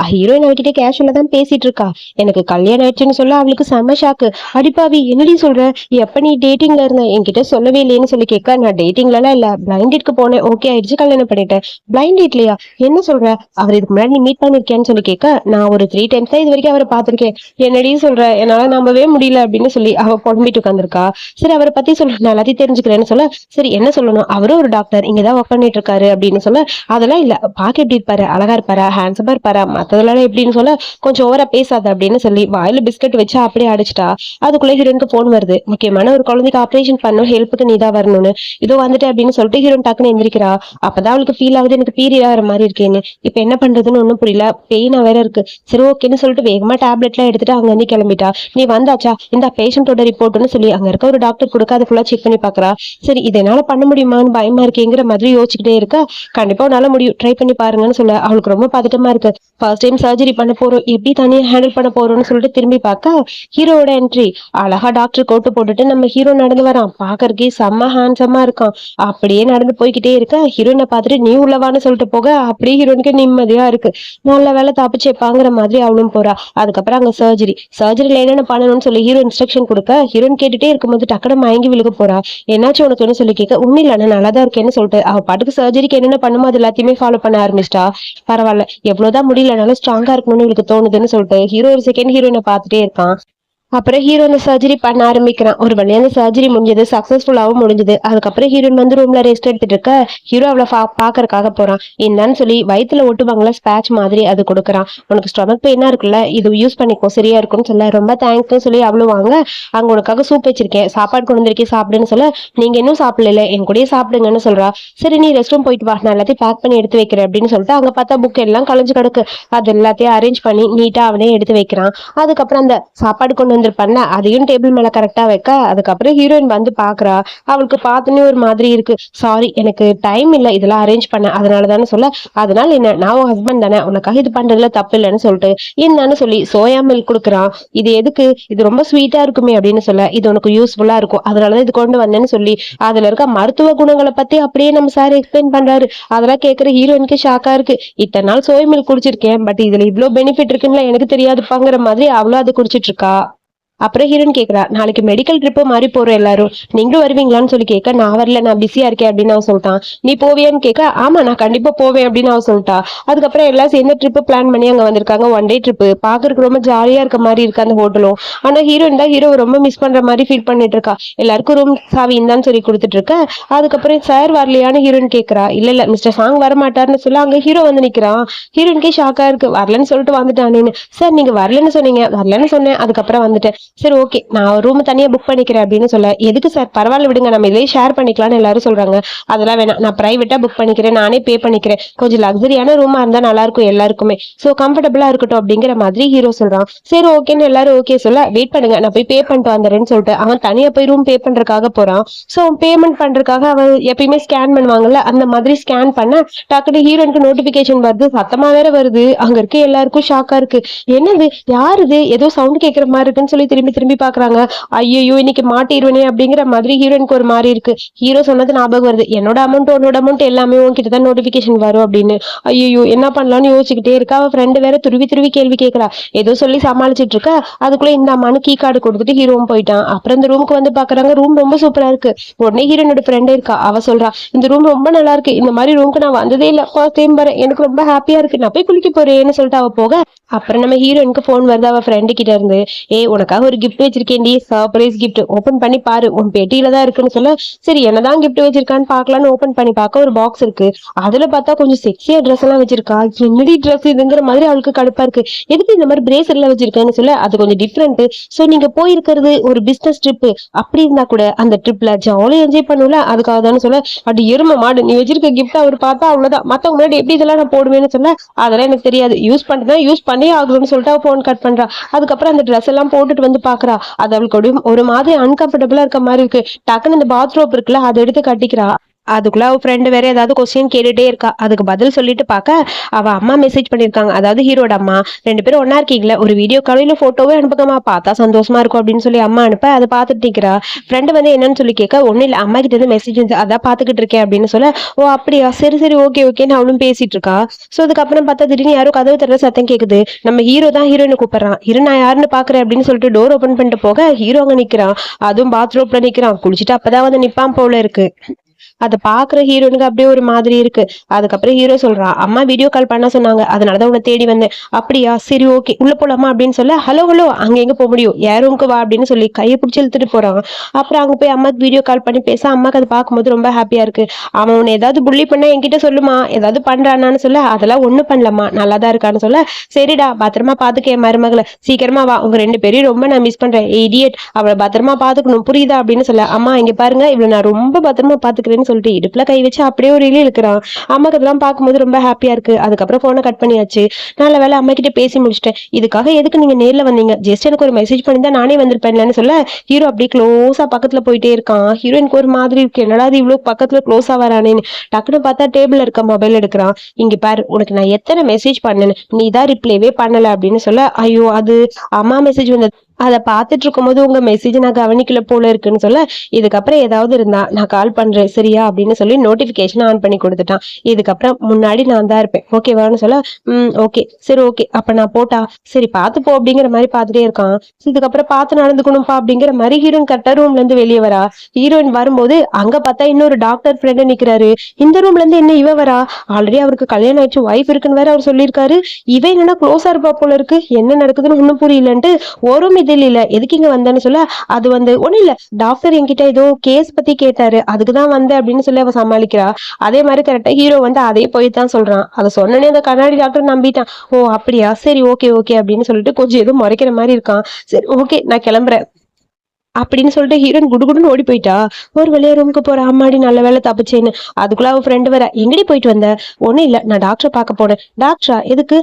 ஹீரோயின் அவகிட்ட கேஷுவலா தான் பேசிட்டு இருக்கா. எனக்கு கல்யாணம் ஆயிடுச்சுன்னு சொல்ல அவளுக்கு செம்ம ஷாக்கு. அடிப்பாவி என்னடி சொல்ற, எப்ப நீ டேட்டிங்ல இருந்த என்கிட்ட சொல்லவே இல்லையேன்னு சொல்லி கேட்க நான் டேட்டிங்ல எல்லாம் இல்ல, பிளைண்ட் டேட்க்கு போனேன், ஓகே ஆயிடுச்சு, கல்யாணம் பண்ணிட்டேன். பிளைண்ட் டேட்லயா, என்ன சொல்ற, அவர் இதுக்கு முன்னாடி நீ மீட் பண்ணிருக்கேன்னு சொல்லி கேட்க நான் ஒரு 3 டைம்ஸ் தான் இது வரைக்கும் அவரை பார்த்திருக்கேன், என்னடி சொல்ற, என்னால நம்பவே முடியல அப்படின்னு சொல்லி அவ புலம்பிட்டு உட்காந்துருக்கா. சரி அவரை பத்தி சொல்ல, நான் எல்லாத்தையும் தெரிஞ்சுக்கிறேன்னு சொல்ல சரி என்ன சொல்லணும், அவரும் ஒரு டாக்டர் இங்கதான் ஒர்க் பண்ணிட்டு இருக்காரு அப்படின்னு சொல்ல அதெல்லாம் இல்ல, எப்படி இருப்பாரு, அழகா இருப்பாரா, ஹேண்ட்ஸமா இருப்பாரா, மத்ததெல்லாம் எப்படின்னு சொல்ல கொஞ்சம் ஓவரா பேசாத அப்படின்னு சொல்லி வாயில பிஸ்கட் வச்சு அப்படியே அடிச்சிட்டா. அதுக்குள்ள ஹீரோனுக்கு போன் வருது, முக்கியமான ஒரு குழந்தைக்கு ஆபரேஷன் பண்ணும், ஹெல்ப்புக்கு நீதான் வரணும்னு, இதோ வந்துட்டு அப்படின்னு சொல்லிட்டு ஹீரோன் டக்குன்னு எந்திரிக்கிறா. அப்பதான் அவளுக்கு ஃபீல் ஆகுது எனக்கு பீரியட் ஆகிற மாதிரி இருக்கேன்னு. இப்ப என்ன பண்றதுன்னு ஒன்னும் புரியல, பெயினா வேற இருக்கு. சரி ஓகேன்னு சொல்லிட்டு வேகமா டேப்லெட் எல்லாம் எடுத்துட்டு அங்க இருந்து கிளம்பிட்டா. நீ வந்தாச்சா, இந்த பேஷண்டோட ரிப்போர்ட்னு சொல்லி அங்க இருக்க ஒரு டாக்டர் கொடுக்க அதை ஃபுல்லா செக் பண்ணி பாக்குறா. சரி இதனால பண்ண முடியுமான்னு பயமா இருக்கேங்கிற மாதிரி யோசிச்சுக்கிட்டே இருக்க, கண்டிப்பா உன்னால முடியும், ட்ரை பண்ணி பாருங்கன்னு சொல்ல அவளுக்கு ரொம்ப பதட்டமா இருக்கு. ஃபர்ஸ்ட் டைம் சர்ஜரி பண்ண போறோம், எப்படி தனியா ஹேண்டில் பண்ண போறோம்னு சொல்லிட்டு திரும்பி பார்க்க ஹீரோவோட என்ட்ரி. அழகா டாக்டர் கோட்டு போட்டுட்டு நம்ம ஹீரோ நடந்து வரான். பாக்கறதுக்கே செம்ம ஹேண்ட்ஸமா இருக்கான். அப்படியே நடந்து போய்கிட்டே இருக்க ஹீரோயினை பார்த்துட்டு நீ உள்ளவான்னு சொல்லிட்டு போக அப்படியே ஹீரோனுக்கு நிம்மதியா இருக்கு. நல்ல வேலை தப்பிச்சேப்பாங்கிற மாதிரி அவளும் போறா. அதுக்கப்புறம் அங்க சர்ஜரியில என்னென்ன பண்ணணும்னு சொல்லி ஹீரோ இன்ஸ்ட்ரக்ஷன் கொடுக்க ஹீரோயின் கேட்டுட்டே இருக்கும்போது டக்குனு மயங்கி விழுக போறா. என்னாச்சு உனக்குன்னு சொல்லி கேட்க ஒன்னும் இல்ல நான் நல்லா தான் இருக்கேன்னு சொல்லிட்டு அவ பாட்டுக்கு சர்ஜரிக்கு என்னென்ன பண்ணுமோ அது எல்லாத்தையுமே ஃபாலோ பண்ண ஆரம்பிச்சிட்டா. பரவாயில்ல, எவ்வளவுதான் முடியலனாலும் ஸ்ட்ராங்கா இருக்கணும்னு இவளுக்கு தோணுதுன்னு சொல்லிட்டு ஹீரோ ஒரு செகண்ட் ஹீரோயினை பார்த்துட்டே இருக்கான். அப்புறம் ஹீரோ அந்த சர்ஜரி பண்ண ஆரம்பிக்கிறான். ஒரு வழியா அந்த சர்ஜரி முடிஞ்சது, சக்சஸ்ஃபுல்லாவும் முடிஞ்சது. அதுக்கப்புறம் ஹீரோயின் வந்து ரூம்ல ரெஸ்ட் எடுத்துட்டு இருக்க ஹீரோ அவளை பாக்குறதுக்காக போறான். என்னன்னு சொல்லி வயித்துல ஒட்டுவாங்களா ஸ்பேட்ச் மாதிரி அது கொடுக்குறான். உனக்கு ஸ்டொமக் பெயினா இருக்குல்ல, இது யூஸ் பண்ணிக்கோ சரியா இருக்கும்னு சொல்ல ரொம்ப தேங்க்ஸ்னு சொல்லி அவளும் வாங்க. அங்க உனக்காக சூப் வச்சிருக்கேன், சாப்பாடு கொண்டு வந்திருக்கேன் சாப்பிடுன்னு சொல்ல நீங்க இன்னும் சாப்பிடல என் கூடயே சாப்பிடுங்கன்னு சொல்றா. சரி நீ ரெஸ்ட் ரூம் போயிட்டு வா, நான் எல்லாத்தையும் பேக் பண்ணி எடுத்து வைக்கிறேன் அப்படின்னு சொல்லிட்டு அங்க பார்த்தா புக் எல்லாம் கலைஞ்சு கிடக்கு. அது எல்லாத்தையும் அரேஞ்ச் பண்ணி நீட்டா அவனே எடுத்து வைக்கிறான். அதுக்கப்புறம் அந்த சாப்பாடு கொண்டு வந்திருப்பான்ல அதையும் டேபிள் மேல கரெக்டா வைக்க அதுக்கப்புறம் ஹீரோயின் வந்து பாக்குறா. அவளுக்கு பார்த்தோன்னே ஒரு மாதிரி இருக்கு. சாரி எனக்கு டைம் இல்ல இதெல்லாம் அரேஞ்ச் பண்ண, அதனாலதானே சொல்ல. அதனால என்ன, நான் உன் ஹஸ்பண்ட் தானே, உனக்காக இது பண்றதுல தப்பு இல்லைன்னு சொல்லிட்டு என்னன்னு சொல்லி சோயா மில்க் கொடுக்குறான். இது எதுக்கு, இது ரொம்ப ஸ்வீட்டா இருக்குமே அப்படின்னு சொல்ல இது உனக்கு யூஸ்ஃபுல்லா இருக்கும் அதனாலதான் இது கொண்டு வந்தேன்னு சொல்லி அதுல இருக்க மருத்துவ குணங்களை பத்தி அப்படியே நம்ம சார் எக்ஸ்பிளைன் பண்றாரு. அதெல்லாம் கேட்கிற ஹீரோயினுக்கு ஷாக்கா இருக்கு. இத்தனை நாள் சோயா மில்க் குடிச்சிருக்கேன், பட் இதுல இவ்வளவு பெனிஃபிட் இருக்குன்னு எனக்கு தெரியாதுப்பாங்கிற மாதிரி அவளும் அதை குடிச்சிட்டு இருக்கா. அப்புறம் ஹீரோயின் கேக்குறா, நாளைக்கு மெடிக்கல் ட்ரிப்பு மாதிரி போறோம் எல்லாரும், நீங்களும் வருவீங்களான்னு சொல்லி கேட்க நான் வரல நான் பிஸியா இருக்கேன் அப்படின்னு அவன் சொல்லிட்டான். நீ போவியான்னு கேட்க ஆமா நான் கண்டிப்பா போவேன் அப்படின்னு அவன் சொல்லிட்டா. அதுக்கப்புறம் எல்லாம் சேர்ந்து ட்ரிப்பு பிளான் பண்ணி அங்க வந்திருக்காங்க. ஒன் டே ட்ரிப்பு பாக்குறதுக்கு ரொம்ப ஜாலியா இருக்க மாதிரி இருக்கு அந்த ஹோட்டலும். ஆனா ஹீரோயின் தான் ஹீரோ ரொம்ப மிஸ் பண்ற மாதிரி ஃபீல் பண்ணிட்டு இருக்கா. எல்லாருக்கும் ரூம் சாவி இந்தான்னு சொல்லி கொடுத்துட்டு இருக்க. அதுக்கப்புறம் சார் வரலையான்னு ஹீரோயின் கேக்குறா. இல்ல மிஸ்டர் சாங் வர மாட்டாருன்னு சொல்ல அங்க ஹீரோ வந்து நிக்கிறான். ஹீரோயினுக்கே ஷாக்கா இருக்கு, வரலன்னு சொல்லிட்டு வந்துட்டானேன்னு. சார் நீங்க வரலன்னு சொன்னீங்க, வரலன்னு சொன்னேன் அதுக்கப்புறம் வந்துட்டேன். சரி ஓகே நான் ரூம் தனியா புக் பண்ணிக்கிறேன் அப்படின்னு சொல்ல எதுக்கு சார் பரவாயில்ல விடுங்க நம்ம இதையே ஷேர் பண்ணிக்கலாம்னு எல்லாரும் சொல்றாங்க. அதெல்லாம் வேணாம், நான் பிரைவேட்டா புக் பண்ணிக்கிறேன், நானே பே பண்ணிக்கிறேன், கொஞ்சம் லக்ஸரியான ரூமா இருந்தா நல்லா இருக்கும் எல்லாருக்குமே, சோ கம்ஃபர்டபுளா இருக்கட்டும் அப்படிங்கிற மாதிரி ஹீரோ சொல்றான். சரி ஓகேன்னு எல்லாரும் ஓகே சொல்ல வெயிட் பண்ணுங்க நான் போய் பே பண்ணிட்டு வந்துறேன்னு சொல்லிட்டு அவன் தனியா போய் ரூம் பே பண்றதுக்காக போறான். சோ பேமெண்ட் பண்றதுக்காக அவன் எப்பயுமே ஸ்கேன் பண்ணுவாங்கல்ல அந்த மாதிரி ஸ்கேன் பண்ண டக்குனு ஹீரோனுக்கு நோட்டிபிகேஷன் வருது, சத்தமா வேற வருது. அங்க இருக்க எல்லாருக்கும் ஷாக்கா இருக்கு. என்னது யாரு இது, ஏதோ சவுண்ட் கேட்கற மாதிரி இருக்குன்னு சொல்லி திரும்பி திரும்பி பாக்குறாங்க. ஐயோ இன்னைக்கு மாட்டிடுவனே அப்படிங்கிற மாதிரி ஹீரோனுக்கு ஒரு மாதிரி இருக்கு. ஹீரோ சொன்னது ஞாபகம் வருது, என்னோட அமௌண்ட் உன்னோட அமௌண்ட் எல்லாமே உன்கிட்ட தான் நோட்டிபிகேஷன் வரும் அப்படின்னு. ஐயோ என்ன பண்ணலாம்னு யோசிச்சுக்கிட்டே இருக்கா. அவ ஃப்ரெண்டு வேற துருவி துருவி கேள்வி கேட்கறா. ஏதோ சொல்லி சமாளிச்சிட்டு இருக்கா. அதுக்குள்ள இந்த அம்மானு கீ கார்டு கொடுத்துட்டு ஹீரோவும் போயிட்டான். அப்புறம் இந்த ரூமுக்கு வந்து பாக்குறாங்க. ரூம் ரொம்ப சூப்பரா இருக்கு. உடனே ஹீரோனோட ஃப்ரெண்ட் இருக்கா, அவ சொல்றா இந்த ரூம் ரொம்ப நல்லா இருக்கு, இந்த மாதிரி ரூமுக்கு நான் வந்ததே இல்ல, ஃபர்ஸ்ட் டைம் வரேன், எனக்கு ரொம்ப ஹாப்பியா இருக்கு, நான் போய் குளிக்க போறேன்னு சொல்லிட்டு அவ போக அப்புறம் நம்ம ஹீரோயினுக்கு போன் வருது அவ ஃப்ரெண்டு கிட்ட இருந்து. உனக்காக ஒரு கிஃப்ட் வச்சிருக்கேன்டி, சர்ப்ரைஸ் கிஃப்ட், ஓபன் பண்ணி பாரு உன் பெட்டியில தான் இருக்குன்னு சொல்ல சரி என்னதான் கிஃப்ட் வச்சிருக்கான்னு பாக்கலான்னு ஓபன் பண்ணி பார்க்க ஒரு பாக்ஸ் இருக்கு. அதுல பார்த்தா கொஞ்சம் செக்ஸியா ட்ரெஸ் எல்லாம் வச்சிருக்கா. என்னடி ட்ரெஸ் இதுங்கிற மாதிரி அவளுக்கு கடுப்பா இருக்கு. எதுக்கு இந்த மாதிரி பிரேஸ்லெட் எல்லாம் வச்சிருக்கேன்னு சொல்ல அது கொஞ்சம் டிஃப்ரெண்ட், சோ நீங்க போயிருக்கிறது ஒரு பிசினஸ் ட்ரிப், அப்படி இருந்தா கூட அந்த ட்ரிப்ல ஜாலியா என்ஜாய் பண்ணுல அதுக்காக தானே சொல்ல. அப்படி எரும மாடு நீ வச்சிருக்க கிஃப்ட் அவர் பார்த்தா அவ்வளவுதான், மத்தவங்க முன்னாடி எப்படி இதெல்லாம் நான் போடுவேன்னு சொல்ல அதெல்லாம் எனக்கு தெரியாது, யூஸ் பண்ணிட்டு யூஸ் பண்ணி ஆகணும்னு சொல்லிட்டு அவ போன் கட் பண்றா. அதுக்கப்புறம் அந்த ட்ரெஸ் எல்லாம் போட்டுட்டு வந்து பாக்குறா. அது அவளுக்கு ஒரு மாதிரி அன்கம்ஃபர்டபுளா இருக்க மாதிரி இருக்கு. டக்குன்னு இந்த பாத்ரோப் இருக்குல்ல அதை எடுத்து கட்டிக்கிறா. அதுக்குள்ள அவ ஃப்ரெண்டு வேற ஏதாவது கொஸ்டின் கேட்டுட்டே இருக்கா. அதுக்கு பதில் சொல்லிட்டு பார்க்க அவ அம்மா மெசேஜ் பண்ணிருக்காங்க, அதாவது ஹீரோட அம்மா. ரெண்டு பேரும் ஒன்னா இருக்கீங்களா, ஒரு வீடியோ காலையில போட்டோவே அனுப்புக்கமா, பார்த்தா சந்தோஷமா இருக்கும் அப்படின்னு சொல்லி அம்மா அனுப்ப அதை பார்த்துட்டு நிக்கிறா. ஃப்ரெண்டு வந்து என்னன்னு சொல்லி கேட்க ஒன்னும் இல்ல அம்மா கிட்ட இருந்து மெசேஜ் வந்து அதான் பாத்துக்கிட்டு இருக்கேன் அப்படின்னு சொல்ல ஓ அப்படியா சரி சரி ஓகே ஓகேன்னு அவளும் பேசிட்டு இருக்கா. சோ அதுக்கப்புறம் பார்த்தா திடீர்னு யாரோ கதவு தர சத்தம் கேக்குது. நம்ம ஹீரோ தான் ஹீரோயினை கூப்பிடுறான். இரு நான் யாருன்னு பாக்குறேன் அப்படின்னு சொல்லிட்டு டோர் ஓபன் பண்ணிட்டு போக ஹீரோ அங்க நிக்கிறான். அதுவும் பாத்ரூம்ல நிக்கிறான். குளிச்சுட்டு அப்பதான் வந்து நிப்பான் போல இருக்கு. அதை பாக்குற ஹீரோனுக்கு அப்படியே ஒரு மாதிரி இருக்கு. அதுக்கப்புறம் ஹீரோ சொல்றான் அம்மா வீடியோ கால் பண்ண சொன்னாங்க, அதனாலதான் உன்னை தேடி வந்தேன். அப்படியா சரி ஓகே உள்ள போலாமா அப்படின்னு சொல்ல ஹலோ ஹலோ அங்க எங்க போக முடியும், ஏன் ரூமுக்கு வா அப்படின்னு சொல்லி கையை பிடிச்சி இழுத்துட்டு போறான். அப்புறம் அங்க போய் அம்மாக்கு வீடியோ கால் பண்ணி பேச அம்மாக்கு அதை பார்க்கும்போது ரொம்ப ஹாப்பியா இருக்கு. அவன் உன்னை ஏதாவது புள்ளி பண்ணா என்கிட்ட சொல்லுமா, ஏதாவது பண்றானான்னு சொல்ல அதெல்லாம் ஒண்ணும் பண்ணலமா நல்லாதான் இருக்கான்னு சொல்ல சரிடா பத்திரமா பாத்துக்க என் மருமகளை, சீக்கிரமா வா, உங்க ரெண்டு பேரையும் ரொம்ப நான் மிஸ் பண்றேன், இடியட் அவளை பத்திரமா பாத்துக்கணும் புரியுதா அப்படின்னு சொல்ல அம்மா இங்க பாருங்க இவளை நான் ரொம்ப பத்திரமா பாத்துக்கிறேன்னு சொல்லிட்டு இடுப்புல கை வச்சு அப்படியே ஒரு இழு இழுக்கிறான். அம்மாக்கு அதெல்லாம் பார்க்கும்போது ரொம்ப ஹாப்பியா இருக்கு. அதுக்கப்புறம் போனை கட் பண்ணியாச்சு. நல்ல வேலை அம்மா கிட்ட பேசி முடிச்சிட்டேன். இதுக்காக எதுக்கு நீங்க நேர்ல வந்தீங்க? ஜஸ்ட் எனக்கு ஒரு மெசேஜ் பண்ணிருந்தா நானே வந்திருப்பேன்லன்னு சொல்ல ஹீரோ அப்படியே க்ளோஸா பக்கத்துல போயிட்டே இருக்கான். ஹீரோயினுக்கு ஒரு மாதிரி இருக்கு, என்னடா இது இவ்வளவு பக்கத்துல க்ளோஸா வரானேன்னு. டக்குன்னு பார்த்தா டேபிள் இருக்க மொபைல் எடுக்கிறான். இங்க பாரு, உனக்கு நான் எத்தனை மெசேஜ் பண்ணேன்னு, நீ தான் ரிப்ளைவே பண்ணல அப்படின்னு சொல்ல, ஐயோ அது அம்மா மெசேஜ் வந்தது, அதை பார்த்துட்டு இருக்கும்போது உங்க மெசேஜ் நான் கவனிக்கல போல இருக்குன்னு சொல்ல, இதுக்கப்புறம் ஏதாவது இருந்தா நான் கால் பண்றேன் சரியா அப்படின்னு சொல்லி நோட்டிபிகேஷன் ஆன் பண்ணி கொடுத்துட்டான். இதுக்கப்புறம் முன்னாடி நான் தான் இருப்பேன் ஓகேவான்னு சொல்ல, ஓகே சரி ஓகே அப்ப நான் போட்டா சரி பார்த்து போ அப்படிங்கிற மாதிரி பார்த்துட்டே இருக்கான். இதுக்கப்புறம் பார்த்து நடந்துக்கணும்பா அப்படிங்கிற மாதிரி ஹீரோயின் கரெக்டா ரூம்ல இருந்து வெளியே வரா. ஹீரோயின் வரும்போது அங்க பார்த்தா இன்னொரு டாக்டர் ஃப்ரெண்டு நிக்கிறாரு. இந்த ரூம்ல இருந்து என்ன இவ வரா? ஆல்ரெடி அவருக்கு கல்யாணம் ஆயிடுச்சு, ஒய்ஃப் இருக்குன்னு வேற அவர் சொல்லியிருக்காரு. இவன் என்னன்னா க்ளோஸா இருப்பா போல இருக்கு, என்ன நடக்குதுன்னு ஒன்னும் புரியலன்ட்டு ஒரு இல்ல எதுக்கு இங்க வந்தேன்னு சொல்ல, அது வந்து ஒண்ணும் இல்ல டாக்டர் என்கிட்ட ஏதோ கேஸ் பத்தி கேட்டாரு அதுக்குதான் வந்தேன் அப்படின்னு சொல்லி அவ சமாளிக்கிறா. அதே மாதிரி கரெக்டா ஹீரோ வந்து அதே போய் தான் சொல்றான். அதை சொன்னனே அந்த கண்ணாடி டாக்டர் நம்பிட்டான். ஓ அப்படியா சரி ஓகே ஓகே அப்படின்னு சொல்லிட்டு கொஞ்சம் ஏதோ முறைக்கிற மாதிரி இருக்கான். சரி ஓகே நான் கிளம்புறேன் அப்படின்னு சொல்லிட்டு ஹீரோயின் குடுகுடுன்னு ஓடி போயிட்டா. ஒரு வழியா ரூமுக்கு போற, அம்மாடி நல்ல வேலை தப்பிச்சேன்னு. அதுக்குள்ள அவ ஃப்ரெண்டு வர, எங்கடி போயிட்டு வந்த? ஒண்ணும் இல்ல நான் டாக்டரை பார்க்க போனேன். டாக்டரா எதுக்கு?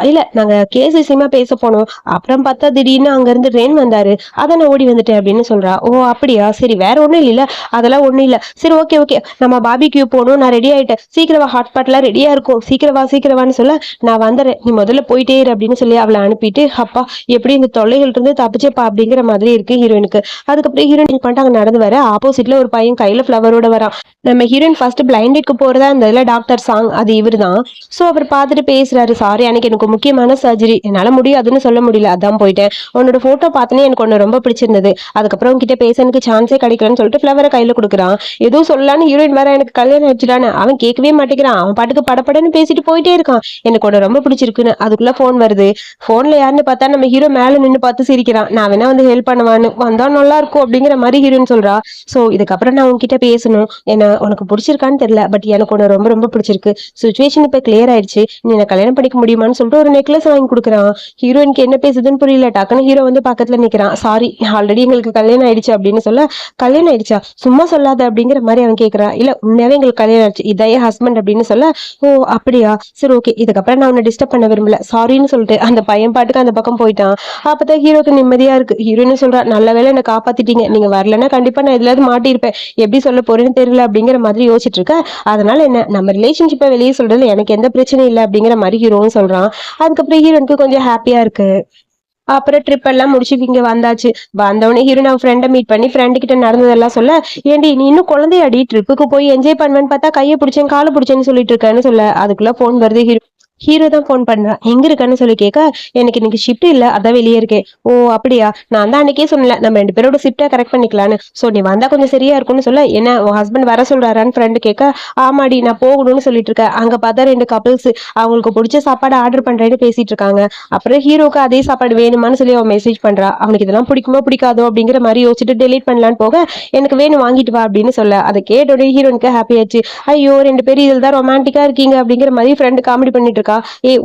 இல்ல நாங்க கேஸ் விஷயமா பேச போனோம், அப்புறம் பார்த்தா திடீர்னு அங்க இருந்து ரெயின் வந்தாரு, அதான் நான் ஓடி வந்துட்டேன் அப்படின்னு சொல்றா. ஓ அப்படியா சரி வேற ஒண்ணும் இல்ல? அதெல்லாம் ஒண்ணும் இல்ல. சரி ஓகே ஓகே நம்ம பாபிக்யூ போகணும், நான் ரெடி ஆயிட்டேன், சீக்கிரவா ஹாட்பாட்லாம் ரெடியா இருக்கும், சீக்கிரவான்னு சொல்ல, நான் வந்துடுறேன் நீ முதல்ல போயிட்டே இரு அப்படின்னு சொல்லி அவளை அனுப்பிட்டு, அப்பா எப்படி இந்த தொல்லைகள் இருந்து தப்பிச்சேப்பா அப்படிங்கிற மாதிரி இருக்கு ஹீரோயினுக்கு. அதுக்கப்புறம் ஹீரோயின் பண்ணிட்டு அங்க நடந்து வர, ஆப்போசிட்ல ஒரு பையன் கையில ஃபிளவரோட வரான். நம்ம ஹீரோயின் ஃபர்ஸ்ட் பிளைண்டட்க்கு போறதா இந்த இதுல டாக்டர் சாங் அது இவர் தான். ஸோ அவர் பார்த்துட்டு பேசுறாரு, சாரி அன்னைக்கு எனக்கு முக்கியமான சர்ஜரி, என்னால முடியாதுன்னு சொல்ல முடியல அதான் போயிட்டேன். உன்னோட போட்டோ பார்த்தனே எனக்கு ஒன்று ரொம்ப பிடிச்சிருந்தது, அதுக்கப்புறம் உங்ககிட்ட பேச எனக்கு சான்ஸே கிடைக்கலன்னு சொல்லிட்டு ஃபிளவரை கையில கொடுக்குறான். எதுவும் சொல்லலான்னு ஹீரோயின் வேற எனக்கு கல்யாணம் வச்சுட்டானு அவன் கேட்கவே மாட்டேங்கிறான். அவன் பாட்டுக்கு படப்படன்னு பேசிட்டு போயிட்டே இருக்கான். எனக்கு ஒன்று ரொம்ப பிடிச்சிருக்குன்னு. அதுக்குள்ள போன் வருது. போன்ல யாருன்னு பார்த்தா நம்ம ஹீரோ மேல நின்று பார்த்து சிரிக்கிறான். நான் வேணா வந்து ஹெல்ப் பண்ணுவான்னு வந்தா நல்லா இருக்கும் அப்படிங்கிற மாதிரி ஹீரோயின் சொல்றா. சோ இதுக்கப்புறம் நான் உன்கிட்ட பேசணும், என்ன உனக்கு பிடிச்சிருக்கான்னு தெரியல, பட் எனக்கு உன்னை ரொம்ப ரொம்ப பிடிச்சிருக்கு, சுச்சுவேஷன் இப்ப கிளியர் ஆயிடுச்சு, நீ என்ன கல்யாணம் பண்ணிக்க முடியுமான்னு சொல்லிட்டு ஒரு நெக்லஸ் வாங்கி கொடுக்குறான். ஹீரோயினுக்கு என்ன பேசுதுன்னு புரியல. டக்குன்னு ஹீரோ வந்து பக்கத்துல நிக்கிறான். சாரி ஆல்ரெடி எங்களுக்கு கல்யாணம் ஆயிடுச்சு அப்படின்னு சொல்ல, கல்யாணம் ஆயிடுச்சா சும்மா சொல்லாத அப்படிங்கிற மாதிரி அவன் கேட்கறான். இல்ல உண்மையாவே எங்களுக்கு கல்யாணம் ஆயிடுச்சு, இதையே ஹஸ்பண்ட் அப்படின்னு சொல்ல, ஓ அப்படியா சரி ஓகே இதுக்கப்புறம் நான் உன்னை டிஸ்டர்ப் பண்ண விரும்பல சாரின்னு சொல்லிட்டு அந்த பையன் பாட்டுக்கு அந்த பக்கம் போயிட்டான். அப்பதான் ஹீரோக்கு நிம்மதியா இருக்கு. ஹீரோன்னு சொல்றா, நல்ல வேலை என்ன காப்பாத்திட்டீங்க, நீங்க வரலன்னா கண்டிப்பா நான் எதுலாவது மாட்டிருப்பேன், எப்படி சொல்ல போறேன்னு தெரியல அப்படிங்கிற மாதிரி யோசிச்சுட்டு இருக்க. அதனால என்ன நம்ம ரிலேஷன்ஷிப்பை வெளியே சொல்றதுல எனக்கு எந்த பிரச்சனையும் இல்லை அப்படிங்கிற மாதிரி ஹீரோன்னு சொல்றான். அதுக்கப்புறம் ஹீரோனுக்கு கொஞ்சம் ஹாப்பியா இருக்கு. அப்புறம் ட்ரிப் எல்லாம் முடிச்சு இங்க வந்தாச்சு. வந்தவொடனே ஹீரோயின் அவன் ஃப்ரெண்டை மீட் பண்ணி ஃப்ரெண்டு கிட்ட நடந்ததெல்லாம் சொல்ல, ஏண்டி நீ இன்னும் குழந்தையாடி, ட்ரிப்புக்கு போய் என்ஜாய் பண்ணுவேன்னு பார்த்தா கையை பிடிச்சேன் காலை பிடிச்சேன்னு சொல்லிட்டு இருக்கேன்னு சொல்ல, அதுக்குள்ள போன் வருது. ஹீரோ தான் போன் பண்றான். எங்க இருக்கான்னு சொல்லி கேட்க, எனக்கு இன்னைக்கு ஷிஃப்ட் இல்ல அதான் வெளியே இருக்கேன். ஓ அப்படியா, நான் தான் அன்னைக்கே சொன்னல நம்ம 2 பேரோட ஷிஃப்டா கரெக்ட் பண்ணிக்கலான்னு, சோ நீ வந்தா கொஞ்சம் சரியா இருக்கும்னு சொல்ல, என்ன உன் ஹஸ்பண்ட் வர சொல்றாரான்னு ஃப்ரெண்டு கேட்க, ஆமாடி நான் போகணும்னு சொல்லிட்டு இருக்கேன். அங்க பார்த்தா 2 கப்பிள்ஸ் அவங்களுக்கு பிடிச்ச சாப்பாடு ஆர்டர் பண்றேன்னு பேசிட்டு இருக்காங்க. அப்புறம் ஹீரோக்கு அதே சாப்பாடு வேணுமான்னு சொல்லி அவன் மெசேஜ் பண்றா. அவனுக்கு இதெல்லாம் பிடிக்குமோ பிடிக்காதோ அப்படிங்கிற மாதிரி யோசிச்சுட்டு டெலீட் பண்ணலான்னு போக, எனக்கு வேணும் வாங்கிட்டு வா அப்படின்னு சொல்ல, அதை கேட்டோட ஹீரோனுக்கு ஹாப்பி ஆச்சு. ஐயோ 2 பேரும் இதில் தான் ரொமான்டிக்கா இருக்கீங்க அப்படிங்கிற மாதிரி ஃப்ரெண்டு காமெடி பண்ணிட்டு இருக்கா.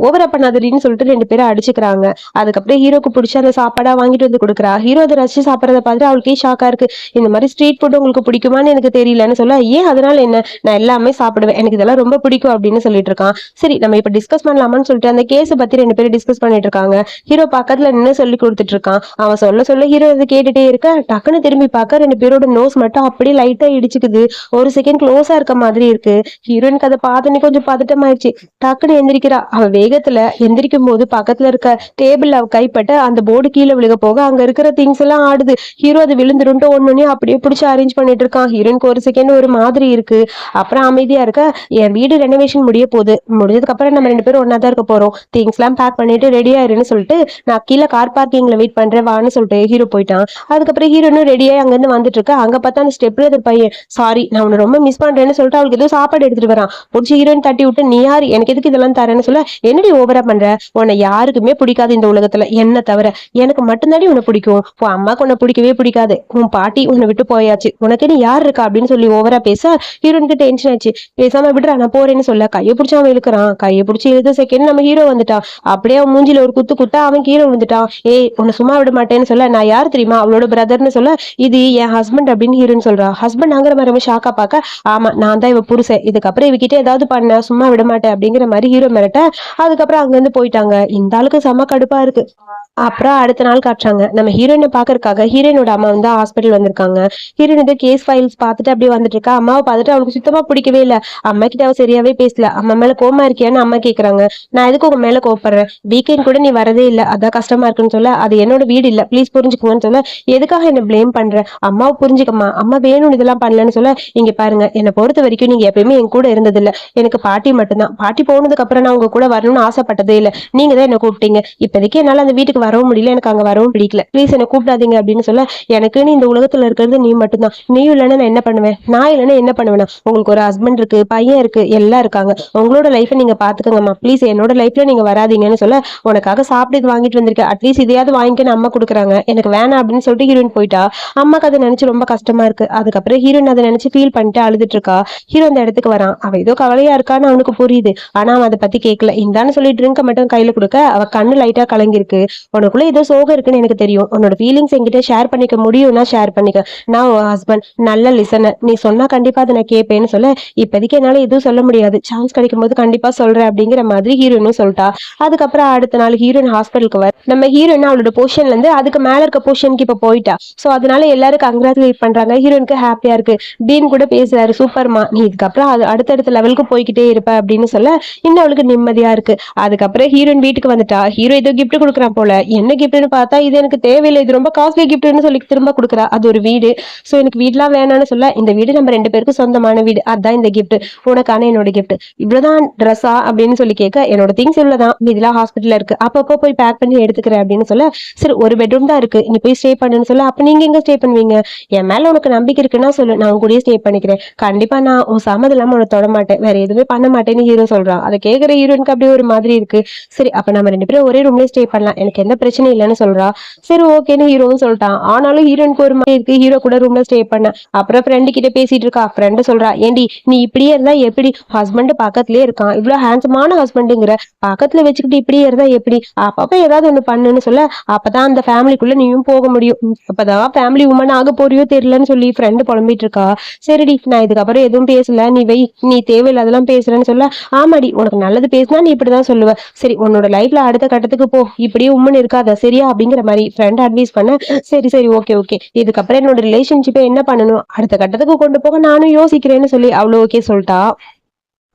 ஓவரா பண்ணாதடின்னு சொல்லிட்டு 2 பேரும் அடிச்சுக்கிறாங்க. அதுக்கப்புறம் ஹீரோக்கு பிடிச்ச அந்த சாப்பாடா வாங்கிட்டு வந்து கொடுக்குறா. ஹீரோ அதை ரசிச்சு சாப்பிடறத பார்த்துட்டு அவளுக்கே ஷாக்கா இருக்கு. இந்த மாதிரி ஸ்ட்ரீட் ஃபுட் உங்களுக்கு பிடிக்குமான்னு எனக்கு தெரியலன்னு சொல்ல, ஏன் அதனால என்ன, நான் எல்லாமே சாப்பிடுவேன், எனக்கு இதெல்லாம் ரொம்ப பிடிக்கும் அப்படின்னு சொல்லிட்டு இருக்கான். சரி நம்ம இப்ப டிஸ்கஸ் பண்ணலாமான்னு சொல்லிட்டு அந்த கேஸை பத்தி 2 பேரும் டிஸ்கஸ் பண்ணிட்டு இருக்காங்க. ஹீரோ பக்கத்துல நின்று சொல்லி கொடுத்துட்டு இருக்கான். அவன் சொல்ல ஹீரோ அதை கேட்டுட்டே இருக்க, டக்குன்னு திரும்பி பார்க்க 2 பேரோட நோஸ் மட்டும் அப்படியே லைட்டா இடிச்சுக்குது. ஒரு செகண்ட் க்ளோஸா இருக்க மாதிரி இருக்கு. ஹீரோனுக்கு அதை பார்த்துன்னு கொஞ்சம் பதட்டமாயிடுச்சு. டக்குன்னு எந்திரிக்கிறா. அவ வேகத்துல எந்திரிக்கும் போது பக்கத்துல இருக்க டேபிள் அவ கைப்பட்ட அந்த போர்டு கீழே விழுக போக அங்க இருக்கிற திங்ஸ் எல்லாம் ஆடுது. ஹீரோ அது விழுந்துருன்ட்டு ஒன்னொன்னே அப்படியே பிடிச்சி அரேஞ்ச் பண்ணிட்டு இருக்கான். ஹீரோனுக்கு ஒரு செகண்ட் ஒரு மாதிரி இருக்கு. அப்புறம் அமைதியா இருக்க, என் வீடு ரெனோவேஷன் முடிய போகுது, முடிஞ்சதுக்கு அப்புறம் நம்ம 2 பேரும் ஒன்னா தான் இருக்க போறோம், திங்ஸ் எல்லாம் பேக் பண்ணிட்டு ரெடி ஆயிருன்னு சொல்லிட்டு நான் கீழே கார் பார்க்கிங்ல வெயிட் பண்றேன் வான்னு சொல்லிட்டு ஹீரோ போயிட்டான். அதுக்கப்புறம் ஹீரோனும் ரெடியாகி அங்க இருந்து வந்துட்டு இருக்க. அங்க பார்த்தா அந்த ஸ்டெப்ல இருக்க பையன், சாரி நான் உன்னை ரொம்ப மிஸ் பண்றேன்னு சொல்லிட்டு அவளுக்கு ஏதோ சாப்பாடு எடுத்துட்டு வரான். பிடிச்சி ஹீரோயின் தட்டி விட்டு, நீ யாரு எனக்கு எதுக்கு இதெல்லாம் தரேன்னு அப்படின்னு சொல்ல, என்னடி ஓவரா பண்ற, உன்னை யாருக்குமே பிடிக்காது இந்த உலகத்துல என்ன தவிர, எனக்கு மட்டும்தாடி உன்னை பிடிக்கும், உன் அம்மாக்கு உன்னை பிடிக்கவே பிடிக்காது, உன் பாட்டி உன்னை விட்டு போயாச்சு, உனக்கு நீ யார் இருக்கா அப்படின்னு சொல்லி ஓவரா பேச ஹீரோனுக்கு டென்ஷன் ஆச்சு. பேசாம விடுறா நான் போறேன்னு சொல்ல கையை பிடிச்சி அவன் இழுக்கிறான். கையை பிடிச்சி இழுத்த செகண்ட் நம்ம ஹீரோ வந்துட்டான். அப்படியே அவன் மூஞ்சில ஒரு குத்து குத்தா அவன் கீழே விழுந்துட்டான். ஏய் உன்னை சும்மா விட மாட்டேன்னு சொல்ல, நான் யார் தெரியுமா, அவளோட பிரதர்னு சொல்ல, இது என் ஹஸ்பண்ட் அப்படின்னு ஹீரோன்னு சொல்றா. ஹஸ்பண்ட் ஆங்கிற மாதிரி ரொம்ப ஷாக்கா பார்க்க, ஆமா நான் தான் இவ புருஷன், இதுக்கப்புறம் இவகிட்ட ஏதாவது பண்ண சும்மா விட மாட்டேன் அப்படிங்கிற மாதிரி ஹீரோ மிரட்ட. அதுக்கப்புறம் அங்க இருந்து போயிட்டாங்க. இந்த ஆளுக்கு செம கடுப்பா இருக்கு. அப்புறம் அடுத்த நாள் காட்டுறாங்க. நம்ம ஹீரோயினை பாக்குறதுக்காக ஹீரோயினோட அம்மா வந்து ஹாஸ்பிட்டல் வந்திருக்காங்க. ஹீரோயின் வந்து கேஸ் ஃபைல்ஸ் பார்த்துட்டு அப்படியே வந்துட்டு இருக்கா. அம்மாவை பார்த்துட்டு அவளுக்கு சுத்தமா பிடிக்கவே இல்ல. அம்மா கிட்ட அவ சரியாவே பேசல. அம்மா மேல கோவமா இருக்கியான்னு அம்மா கேக்குறாங்க. நான் எதுக்கு உங்க மேல கோவப்படுறேன், வீக்கெண்ட் கூட நீ வரதே இல்ல, அதான் கஷ்டமா இருக்குன்னு சொல்ல, அது என்னோட வீடு இல்ல ப்ளீஸ் புரிஞ்சுக்கோங்கன்னு சொல்ல, எதுக்காக என்ன பிளேம் பண்ற, அம்மாவை புரிஞ்சுக்கம்மா, அம்மா வேணும்னு இதெல்லாம் பண்ணலன்னு சொல்ல, இங்க பாருங்க என்னை பொறுத்த வரைக்கும் நீங்க எப்பயுமே என் கூட இருந்தது இல்ல, எனக்கு பாட்டி மட்டும்தான். பாட்டி போனதுக்கு அப்புறம் நான் உங்க கூட வரணும்னு ஆசைப்பட்டதே இல்ல, நீங்க தான் என்ன கூப்பிட்டீங்க. இப்போதைக்கு என்னால அந்த வீட்டுக்கு வரவும் முடியல, எனக்கு அங்க வரவும் பிடிக்கல, ப்ளீஸ் என்ன கூப்பிடாதீங்க அப்படின்னு சொல்ல, எனக்குன்னு இந்த உலகத்துல இருக்கிறது நீ மட்டும்தான், நீ இல்லைன்னா நான் என்ன பண்ணுவேன், நான் இல்லைன்னா என்ன பண்ணுவேன், உங்களுக்கு ஒரு ஹஸ்பண்ட் இருக்கு, பையன் இருக்கு, எல்லாம் இருக்காங்க, உங்களோட லைஃபை நீங்க பாத்துக்கோங்கம்மா, ப்ளீஸ் என்னோட லைஃப்ல நீங்க வராதீங்கன்னு சொல்ல, உனக்காக சாப்பிட்டு வாங்கிட்டு வந்திருக்கேன், அட்லீஸ்ட் இதையாவது வாங்கிக்கன்னு அம்மா கொடுக்குறாங்க, எனக்கு வேணாம் அப்படின்னு சொல்லிட்டு ஹீரோயின் போயிட்டா. அம்மாக்கு அதை நினைச்சு ரொம்ப கஷ்டமா இருக்கு. அதுக்கப்புறம் ஹீரோயின் அதை நினைச்சு ஃபீல் பண்ணிட்டு அழுதுட்டு இருக்கா. ஹீரோ அந்த இடத்துக்கு வரான். அவ ஏதோ கவலையா இருக்கான்னு அவனுக்கு புரியுது. ஆனா அவன் அதை பத்தி கேட்கல. இந்தான்னு சொல்லி ட்ரிங்க மட்டும் கையில கொடுக்க அவ கண்ணு லைட்டா கலங்கிருக்கு. உனக்குள்ள ஏதோ சோகம் இருக்குன்னு எனக்கு தெரியும், உன்னோட ஃபீலிங்ஸ் என்கிட்ட ஷேர் பண்ணிக்க முடியும்னா ஷேர் பண்ணிக்க, நான் உன் ஹஸ்பண்ட் நல்ல லிசனர், நீ சொன்னா கண்டிப்பா அதை நான் கேட்பேன்னு சொல்ல, இப்போதைக்கு என்னால எதுவும் சொல்ல முடியாது, சான்ஸ் கிடைக்கும் போது கண்டிப்பா சொல்றேன் அப்படிங்கிற மாதிரி ஹீரோயினும் சொல்லிட்டா. அதுக்கப்புறம் அடுத்த நாள் ஹீரோயின் ஹாஸ்பிட்டலுக்கு வர, நம்ம ஹீரோயின் அவளோட பொசிஷன்ல இருந்து அதுக்கு மேல இருக்க பொசிஷனுக்கு இப்ப போயிட்டா. சோ அதனால எல்லாரும் கங்க்ராச்சுலேட் பண்றாங்க. ஹீரோயினுக்கு ஹாப்பியா இருக்கு. டீன் கூட பேசுறாரு, சூப்பர்மா நீ இதுக்கப்புறம் அடுத்தடுத்த லெவலுக்கு போய்கிட்டே இருப்ப அப்படின்னு சொல்ல, இன்னும் அவளுக்கு நிம்மதியா இருக்கு. அதுக்கப்புறம் ஹீரோயின் வீட்டுக்கு வந்துட்டா. ஹீரோ ஏதோ கிஃப்ட் கொடுக்குறான் போல. என்ன கிஃப்ட்னு பார்த்தா, இது எனக்கு தேவையில்லை, இது ரொம்ப காஸ்ட்லி கிஃப்ட்னு சொல்லி திரும்ப கொடுக்குறா. அது ஒரு வீடு. சோ எனக்கு வீடுலாம் வேணாம்னு சொல்ல, இந்த வீடு நம்ம 2 பேருக்கு சொந்தமான வீடு, அதான் இந்த கிஃப்ட், உனக்கான என்னோட கிஃப்ட், இவ்வளவுதான் ட்ரெஸ்ஸா அப்படின்னு சொல்லி கேட்க, என்னோட திங்ஸ் இவ்வளவுதான், இதெல்லாம் ஹாஸ்பிட்டல்ல இருக்கு, அப்பப்போ போய் பேக் பண்ணி எடுத்துக்கிறேன் அப்படின்னு சொல்ல, சரி ஒரு பெட்ரூம் தான் இருக்கு, நீ போய் ஸ்டே பண்ணுன்னு சொல்ல, அப்ப நீங்க எங்க ஸ்டே பண்ணுவீங்க, என் மேல உனக்கு நம்பிக்கை இருக்குன்னா சொல்லு, நான் உங்க கூடயே ஸ்டே பண்ணிக்கிறேன், கண்டிப்பா நான் உன் சம்மதம் இல்லாம உன்னை தொட மாட்டேன், வேற எதுவுமே பண்ண மாட்டேன்னு ஹீரோ சொல்றான். அதை கேட்கிற ஹீரோனுக்கு அப்படியே ஒரு மாதிரி இருக்கு. சரி அப்ப நம்ம 2 பேரும் ஒரே ரூம்லயே ஸ்டே பண்ணலாம், எனக்கு எந்த பிரச்சனையும் இல்லைன்னு சொல்றா. சரி ஓகேன்னு ஹீரோவும் சொல்லிட்டான். ஆனாலும் ஹீரோனுக்கு ஒரு மாதிரி இருக்கு, ஹீரோ கூட ரூம்ல ஸ்டே பண்ண. அப்புறம் ஃப்ரெண்டு கிட்ட பேசிட்டு இருக்கா. ஃப்ரெண்டு சொல்றா, ஏண்டி நீ இப்படியே இருந்தா எப்படி, ஹஸ்பண்ட் பக்கத்துலயே இருக்கான், இவ்வளவு ஹேண்ட்ஸமான ஹஸ்பண்டுங்கிற, பக்கத்துல வச்சுக்கிட்டு இப்படியே இருந்தா எப்படி, அப்பப்ப ஏதாவது ஒண்ணு பண்ணுன்னு சொல்ல, அப்பதான் அந்த ஃபேமிலிக்குள்ள நீயும் போக முடியும், அப்பதான் ஃபேமிலி உமன் ஆக போறியோ தெரியலன்னு சொல்லி ஃப்ரெண்டு புலம்பிட்டு இருக்கா. சரிடி நான் இதுக்கப்புறம் எதுவும் பேசல, நீ வை, நீ தேவையில்லாதெல்லாம் பேசுறேன்னு சொல்ல, ஆமாடி உனக்கு நல்லது பேசினா நீ இப்படிதான் சொல்லுவ, சரி உன்னோட லைஃப்ல அடுத்த கட்டத்துக்கு போ, இப்படியே உம்முன்னு இருக்காத சரியா அப்படிங்கிற மாதிரி ஃப்ரெண்ட் அட்வைஸ் பண்ண, சரி சரி ஓகே ஓகே, இதுக்கப்புறம் என்னோட ரிலேஷன்ஷிப்பை என்ன பண்ணணும், அடுத்த கட்டத்துக்கு கொண்டு போக நானும் யோசிக்கிறேன்னு சொல்லி அவ்வளோ ஓகே சொல்லிட்டா.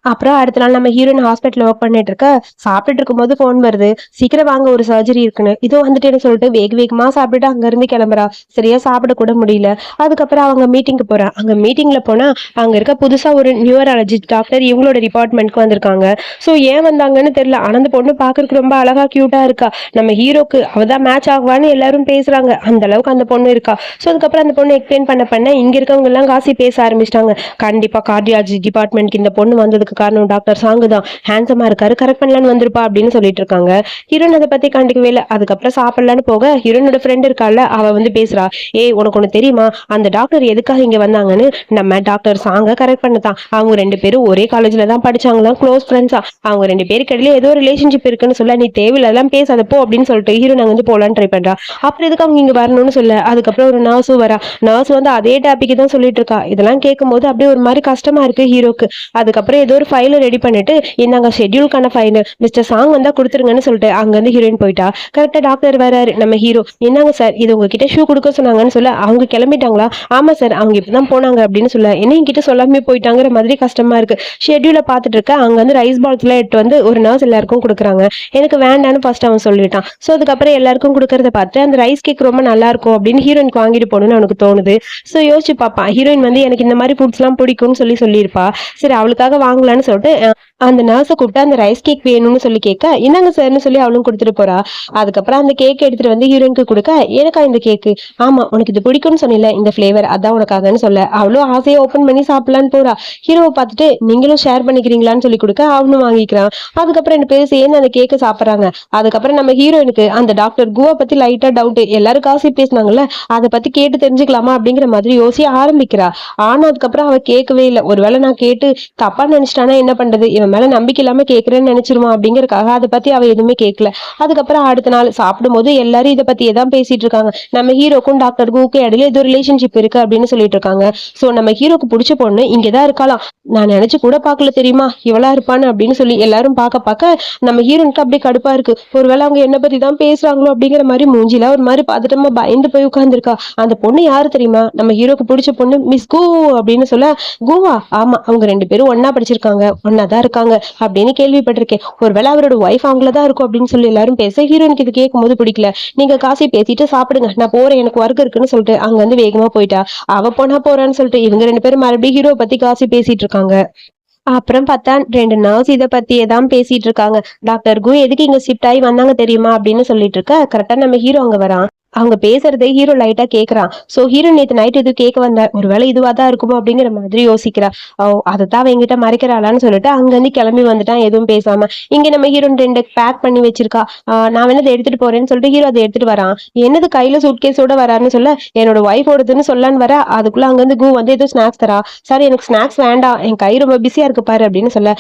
அப்புறம் அடுத்த நாள் நம்ம ஹீரோயின் ஹாஸ்பிட்டல் ஒர்க் பண்ணிட்டு இருக்க, சாப்பிட்டுட்டு இருக்கும்போது போன் வருது, சீக்கிரம் வாங்க ஒரு சர்ஜரி இருக்குன்னு. இதோ வந்துட்டேன்னு சொல்லிட்டு வேகமா சாப்பிட்டுட்டு அங்க இருந்து கிளம்புறா. சரியா சாப்பிட கூட முடியல. அதுக்கப்புறம் அவங்க மீட்டிங்க்கு போறா. அங்க மீட்டிங்ல போனா அங்க இருக்க புதுசா ஒரு நியூரலஜிஸ்ட் டாக்டர் இவங்களோட டிபார்ட்மெண்ட்க்கு வந்திருக்காங்க. சோ ஏன் வந்தாங்கன்னு தெரியல. ஆனா அந்த பொண்ணு பாக்குறதுக்கு ரொம்ப அழகா கியூட்டா இருக்கா. நம்ம ஹீரோக்கு அவதான் மேட்ச் ஆகுவான்னு எல்லாரும் பேசுறாங்க. அந்த அளவுக்கு அந்த பொண்ணு இருக்கா. சோ அதுக்கப்புறம் அந்த பொண்ணு எக்ஸ்பிளைன் பண்ண இங்க இருக்கவங்க எல்லாம் காசி பேச ஆரம்பிச்சிட்டாங்க. கண்டிப்பா கார்டியாலஜி டிபார்ட்மெண்ட்க்கு இந்த பொண்ணு வந்ததுக்கு காரணம் டாக்டர் சாங்கு தான், ஹேண்ட்ஸமா இருக்காரு, கரெக்ட் பண்ணலான்னு வந்திருப்பா அப்படின்னு சொல்லிட்டு இருக்காங்க. ஹீரோன் அதை பத்தி கண்டுக்கவே இல்லை. அதுக்கப்புறம் சாப்பிடலான்னு போக ஹீரோனோட ஃப்ரெண்ட் இருக்கால, அவ வந்து பேசுறா, ஏய் உனக்கு ஒண்ணு தெரியுமா, அந்த டாக்டர் எதுக்காக இங்க வந்தாங்கன்னு, நம்ம டாக்டர் சாங்க கரெக்ட் பண்ணதான், அவங்க 2 பேரும் ஒரே காலேஜ்ல தான் படிச்சாங்களாம், க்ளோஸ் ஃப்ரெண்ட்ஸா, அவங்க 2 பேருக்கு இடையில ஏதோ ரிலேஷன்ஷிப் இருக்குன்னு சொல்ல, நீ தேவையில்லாம் பேசாத போ அப்படின்னு சொல்லிட்டு ஹீரோன் அங்க வந்து போலான்னு ட்ரை பண்றா. அப்புறம் எதுக்கு அவங்க இங்க வரணும்னு சொல்ல, அதுக்கப்புறம் ஒரு நர்ஸும் வரா. நர்ஸ் வந்து அதே டாபிக் தான் சொல்லிட்டு இருக்கா. இதெல்லாம் கேட்கும் போது அப்படியே ஒரு மாதிரி கஷ்டமா இருக்கு ஹீரோக்கு. அதுக்கப்புறம் ஏதோ ஒரு ஃபைல ரெடி பண்ணிட்டு, இந்தாங்க ஷெட்யூல்கான ஃபைல், மிஸ்டர் சாங் வந்தா கொடுத்துருங்கன்னு சொல்லிட்டு அங்க இருந்து ஹீரோயின் போயிட்டா. கரெக்டா டாக்டர் வராரு. நம்ம ஹீரோ, என்னங்க சார் இது உங்ககிட்ட ஷூ கொடுக்க சொன்னாங்கன்னு சொல்ல, அவங்க கிளம்பிட்டாங்களா, ஆமா சார் அவங்க இப்பதான் போனாங்க அப்படின்னு சொல்ல, என்ன என்கிட்ட சொல்லாமே போயிட்டாங்கிற மாதிரி கஷ்டமா இருக்கு. ஷெட்யூல பாத்துட்டு இருக்க, அங்க வந்து ரைஸ் பால்ஸ் எல்லாம் எடுத்து வந்து ஒரு நர்ஸ் எல்லாருக்கும் கொடுக்குறாங்க. எனக்கு வேண்டான்னு ஃபர்ஸ்ட் அவன் சொல்லிட்டான். சோ அதுக்கப்புறம் எல்லாருக்கும் கொடுக்கறத பார்த்து அந்த ரைஸ் கேக் ரொம்ப நல்லா இருக்கும் அப்படின்னு ஹீரோயினுக்கு வாங்கிட்டு போகணும்னு அவனுக்கு தோணுது. சோ யோசிச்சு பாப்பான், ஹீரோயின் வந்து எனக்கு இந்த மாதிரி ஃபுட்ஸ் எல்லாம் பிடிக்கும்னு சொல்லியிருப்பா. சரி அவளுக்காக வாங்கலான்னு சொல்லிட்டு அந்த நர்ஸ கூப்பிட்டு அந்த ரைஸ் கேக் வேணும்னு சொல்லி கேட்க, "இந்தாங்க சார்ன்னு" சொல்லி அவளும் குடுத்துட்டு போறா. அதுக்கப்புறம் அந்த கேக் எடுத்துட்டு வந்து ஹீரோயினுக்கு குடுக்க, "எனக்கா இந்த கேக்கு? ஆமா, உனக்கு இது பிடிக்கும்னு சொன்னீல, இந்த ஃப்ளேவர் அதான் உனக்காகன்னு" சொல்ல, அவளும் ஆசையா ஓப்பன் பண்ணி சாப்பிடலான்னு போறா. ஹீரோவ பார்த்துட்டு, "நீங்களும் ஷேர் பண்ணிக்கிறீங்களான்னு" சொல்லி குடுக்க, அவனும் வாங்கிக்கிறான். அதுக்கப்புறம் 2 பேரும் சேர்ந்து அந்த கேக்க சாப்பிடுறாங்க. அதுக்கப்புறம் நம்ம ஹீரோயினுக்கு அந்த டாக்டர் குவ பத்தி லைட்டா டவுட். எல்லாரும் காசிப் பேசுனாங்கல்ல, அத பத்தி கேட்டு தெரிஞ்சுக்கலாமா அப்படிங்கிற மாதிரி யோசிக்க ஆரம்பிக்கிறா. ஆனா அதுக்கப்புறம் அவ கேட்கவே இல்ல. ஒருவேளை நான் கேட்டு தப்பா நினைச்சிட்டானா என்ன பண்றது? இவன் மேல நம்பிக்கை இல்லாம கேக்குறேன்னு நினைச்சிருவான் அப்படிங்கறக்காக அத பத்தி அவ எதுவுமே கேட்கல. அதுக்கப்புறம் அடுத்த நாள் சாப்பிடும்போது எல்லாரும் இத பத்தியே தான் பேசிட்டு இருக்காங்க. நம்ம ஹீரோக்கும் டாக்டர் குக்கும் இடையில ஏதோ ரிலேஷன்ஷிப் இருக்கு அப்படின்னு சொல்லிட்டு இருக்காங்க. சோ நம்ம ஹீரோக்கு பிடிச்ச பொண்ணு இங்கதான் இருக்கலாம். நான் நினைச்சு கூட பாக்கல தெரியுமா இவளா இருப்பான்னு அப்படின்னு சொல்லி எல்லாரும் பார்க்க நம்ம ஹீரோனுக்கு அப்படியே கடுப்பா இருக்கு. ஒருவேளை அவங்க என்ன பத்தி தான் பேசுறாங்களோ அப்படிங்கிற மாதிரி மூஞ்சில ஒரு மாதிரி பதட்டமா பயந்து போய் உட்கார்ந்துருக்கா. அந்த பொண்ணு யாரு தெரியுமா? நம்ம ஹீரோக்கு பிடிச்ச பொண்ணு மிஸ் கு அப்படின்னு சொல்ல, "குவா? ஆமா, அவங்க 2 பேரும் ஒண்ணா படிச்சிருக்காங்க, ஒண்ணாதான் இருக்காங்க அப்படின்னு கேள்விப்பட்டிருக்கேன். ஒருவேளை அவரோட ஒய்ஃப் அவங்களதான் இருக்கும்" அப்படின்னு சொல்லி எல்லாரும் பேச ஹீரோனுக்கு இது கேட்கும்போது பிடிக்கல. "நீங்க காசை பேசிட்டு சாப்பிடுங்க, நான் போறேன், எனக்கு ஒர்க் இருக்குன்னு" சொல்லிட்டு அங்க வந்து வேகமா போயிட்டா. அவ போனா போறான்னு சொல்லிட்டு இவங்க 2 பேரும் மறுபடியும் ஹீரோ பத்தி காசு பேசிட்டு இருக்காங்க. அப்புறம் பார்த்தா 2 நர்ஸ் இத பத்தியே தான் பேசிட்டு இருக்காங்க. டாக்டர் கு எதுக்கு இங்க ஷிஃப்ட் ஆகி வந்தாங்க தெரியுமா அப்படின்னு சொல்லிட்டு இருக்க, கரெக்டா நம்ம ஹீரோ அங்க வரான். அவங்க பேசுறதே ஹீரோ லைட்டா கேக்குறான். சோ ஹீரோ நேத்து நைட் எதுவும் கேட்க வந்தார். ஒருவேளை இதுவா தான் இருக்குமோ அப்படிங்கிற மாதிரி யோசிக்கிறா. அதத்தான் அவ என்கிட்ட மறைக்கிறாளான்னு சொல்லிட்டு அங்க இருந்து கிளம்பி வந்துட்டான் எதுவும் பேசாம. இங்க நம்ம ஹீரோயின் 2 பேக் பண்ணி வச்சிருக்கா. நான் வேணா இதை எடுத்துட்டு போறேன்னு சொல்லிட்டு ஹீரோ அதை எடுத்துட்டு வரான். என்னது கையில சூட்கேஸோட வராருன்னு சொல்ல, என்னோட ஒய்ஃபோடதுன்னு சொல்லலான்னு வர, அதுக்குள்ள அங்க இருந்து கு வந்து ஏதோ ஸ்நாக்ஸ் தரா. சரி எனக்கு ஸ்நாக்ஸ் வேண்டாம், என் கை ரொம்ப பிஸியா இருக்கு பாரு அப்படின்னு சொல்ல,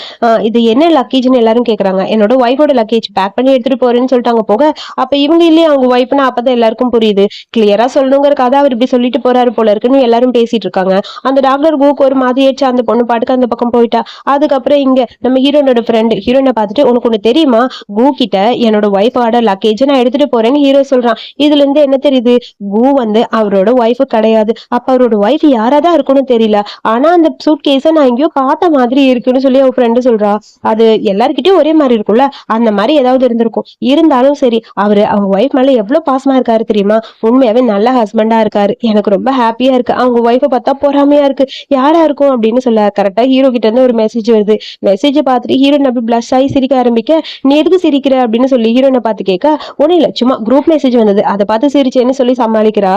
இது என்ன லக்கேஜ்னு எல்லாரும் கேக்குறாங்க. என்னோட ஒய்ஃபோட லக்கேஜ் பேக் பண்ணி எடுத்துட்டு போறேன்னு சொல்லிட்டு அங்க போக, அப்ப இவங்க இல்லையே அவங்க ஒய்ஃப்னா அப்பதான் எல்லாருக்கும் புரியுது. கிளியரா சொல்லணுங்கிறக்காக அவர் இப்படி சொல்லிட்டு போறாரு போல இருக்குன்னு எல்லாரும் பேசிட்டு இருக்காங்க. அந்த டாக்டர் கூக்கு ஒரு மாதிரி ஆயிடுச்சு. அந்த பொண்ணு பாட்டுக்கு அந்த பக்கம் போயிட்டா. அதுக்கப்புறம் இங்க நம்ம ஹீரோனோட ஃப்ரெண்ட் ஹீரோனை பார்த்துட்டு, "உனக்கு ஒண்ணு தெரியுமா? கூ கிட்ட என்னோட ஒய்ஃபோட லக்கேஜ் நான் எடுத்துட்டு போறேன்னு" ஹீரோ சொல்றான். இதுல இருந்து என்ன தெரியுது? கூ வந்து அவரோட ஒய்ஃப் கிடையாது. அப்ப அவரோட ஒய்ஃப் யாராதான் இருக்கும்னு தெரியல. ஆனா அந்த சூட் கேஸ நான் எங்கேயோ பார்த்த மாதிரி இருக்குன்னு சொல்லி அவ ஃப்ரெண்டு சொல்றா. அது எல்லார்கிட்டயும் ஒரே மாதிரி இருக்கும்ல, அந்த மாதிரி ஏதாவது இருந்திருக்கும். இருந்தாலும் சரி, அவரு அவங்க ஒய்ஃப் மேல எவ்வளவு பாசமா இருக்காரு தெரியுமா? உண்மையாவே நல்ல ஹஸ்பண்டா இருக்காரு. எனக்கு ரொம்ப ஹாப்பியா இருக்கு. அவங்க ஒய்ஃபை பார்த்தா பொறாமையா இருக்கு. யாரா இருக்கும் அப்படின்னு சொல்ல, கரெக்டா ஹீரோ கிட்ட இருந்து ஒரு மெசேஜ் வருது. மெசேஜை பார்த்துட்டு ஹீரோயின் அப்படி பிளஷ் ஆகி சிரிக்க ஆரம்பிக்க, "நீ எதுக்கு சிரிக்கிற?" அப்படின்னு சொல்லி ஹீரோனை பார்த்து கேட்க, "ஒன்னும் இல்ல, சும்மா குரூப் மெசேஜ் வந்தது, அதை பார்த்து சிரிச்சேன்னு" சொல்லி சமாளிக்கிறா.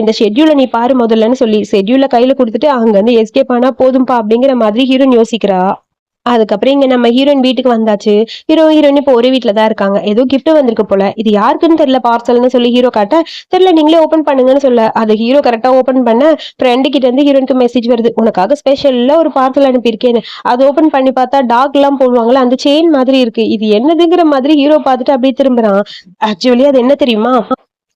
இந்த ஷெட்யூலை நீ பாரு முதல்லன்னு சொல்லி ஷெட்யூல கையில கொடுத்துட்டு அங்க இருந்து எஸ்கேப் ஆனா போதும்பா அப்படிங்கிற மாதிரி ஹீரோயின் யோசிக்கிறா. அதுக்கப்புறம் இங்க நம்ம ஹீரோயின் வீட்டுக்கு வந்தாச்சு. ஹீரோயின் இப்போ ஒரே வீட்டுல தான் இருக்காங்க. ஏதோ கிஃப்ட் வந்திருக்கு போல. இது யாருக்குன்னு தெரியல பார்சல்னு சொல்லி ஹீரோ காட்ட, தெரியல நீங்களே ஓபன் பண்ணுங்கன்னு சொல்ல, அது ஹீரோ கரெக்டா ஓபன் பண்ண ஃப்ரெண்டு கிட்ட இருந்து ஹீரோனுக்கு மெசேஜ் வருது. "உனக்காக ஸ்பெஷல்ல ஒரு பார்சல் அனுப்பியிருக்கேன்னு." அது ஓபன் பண்ணி பார்த்தா டாக் எல்லாம் போடுவாங்கல்ல, அந்த செயின் மாதிரி இருக்கு. இது என்னதுங்கிற மாதிரி ஹீரோ பார்த்துட்டு அப்படியே திரும்புறான். ஆக்சுவலி அது என்ன தெரியுமா?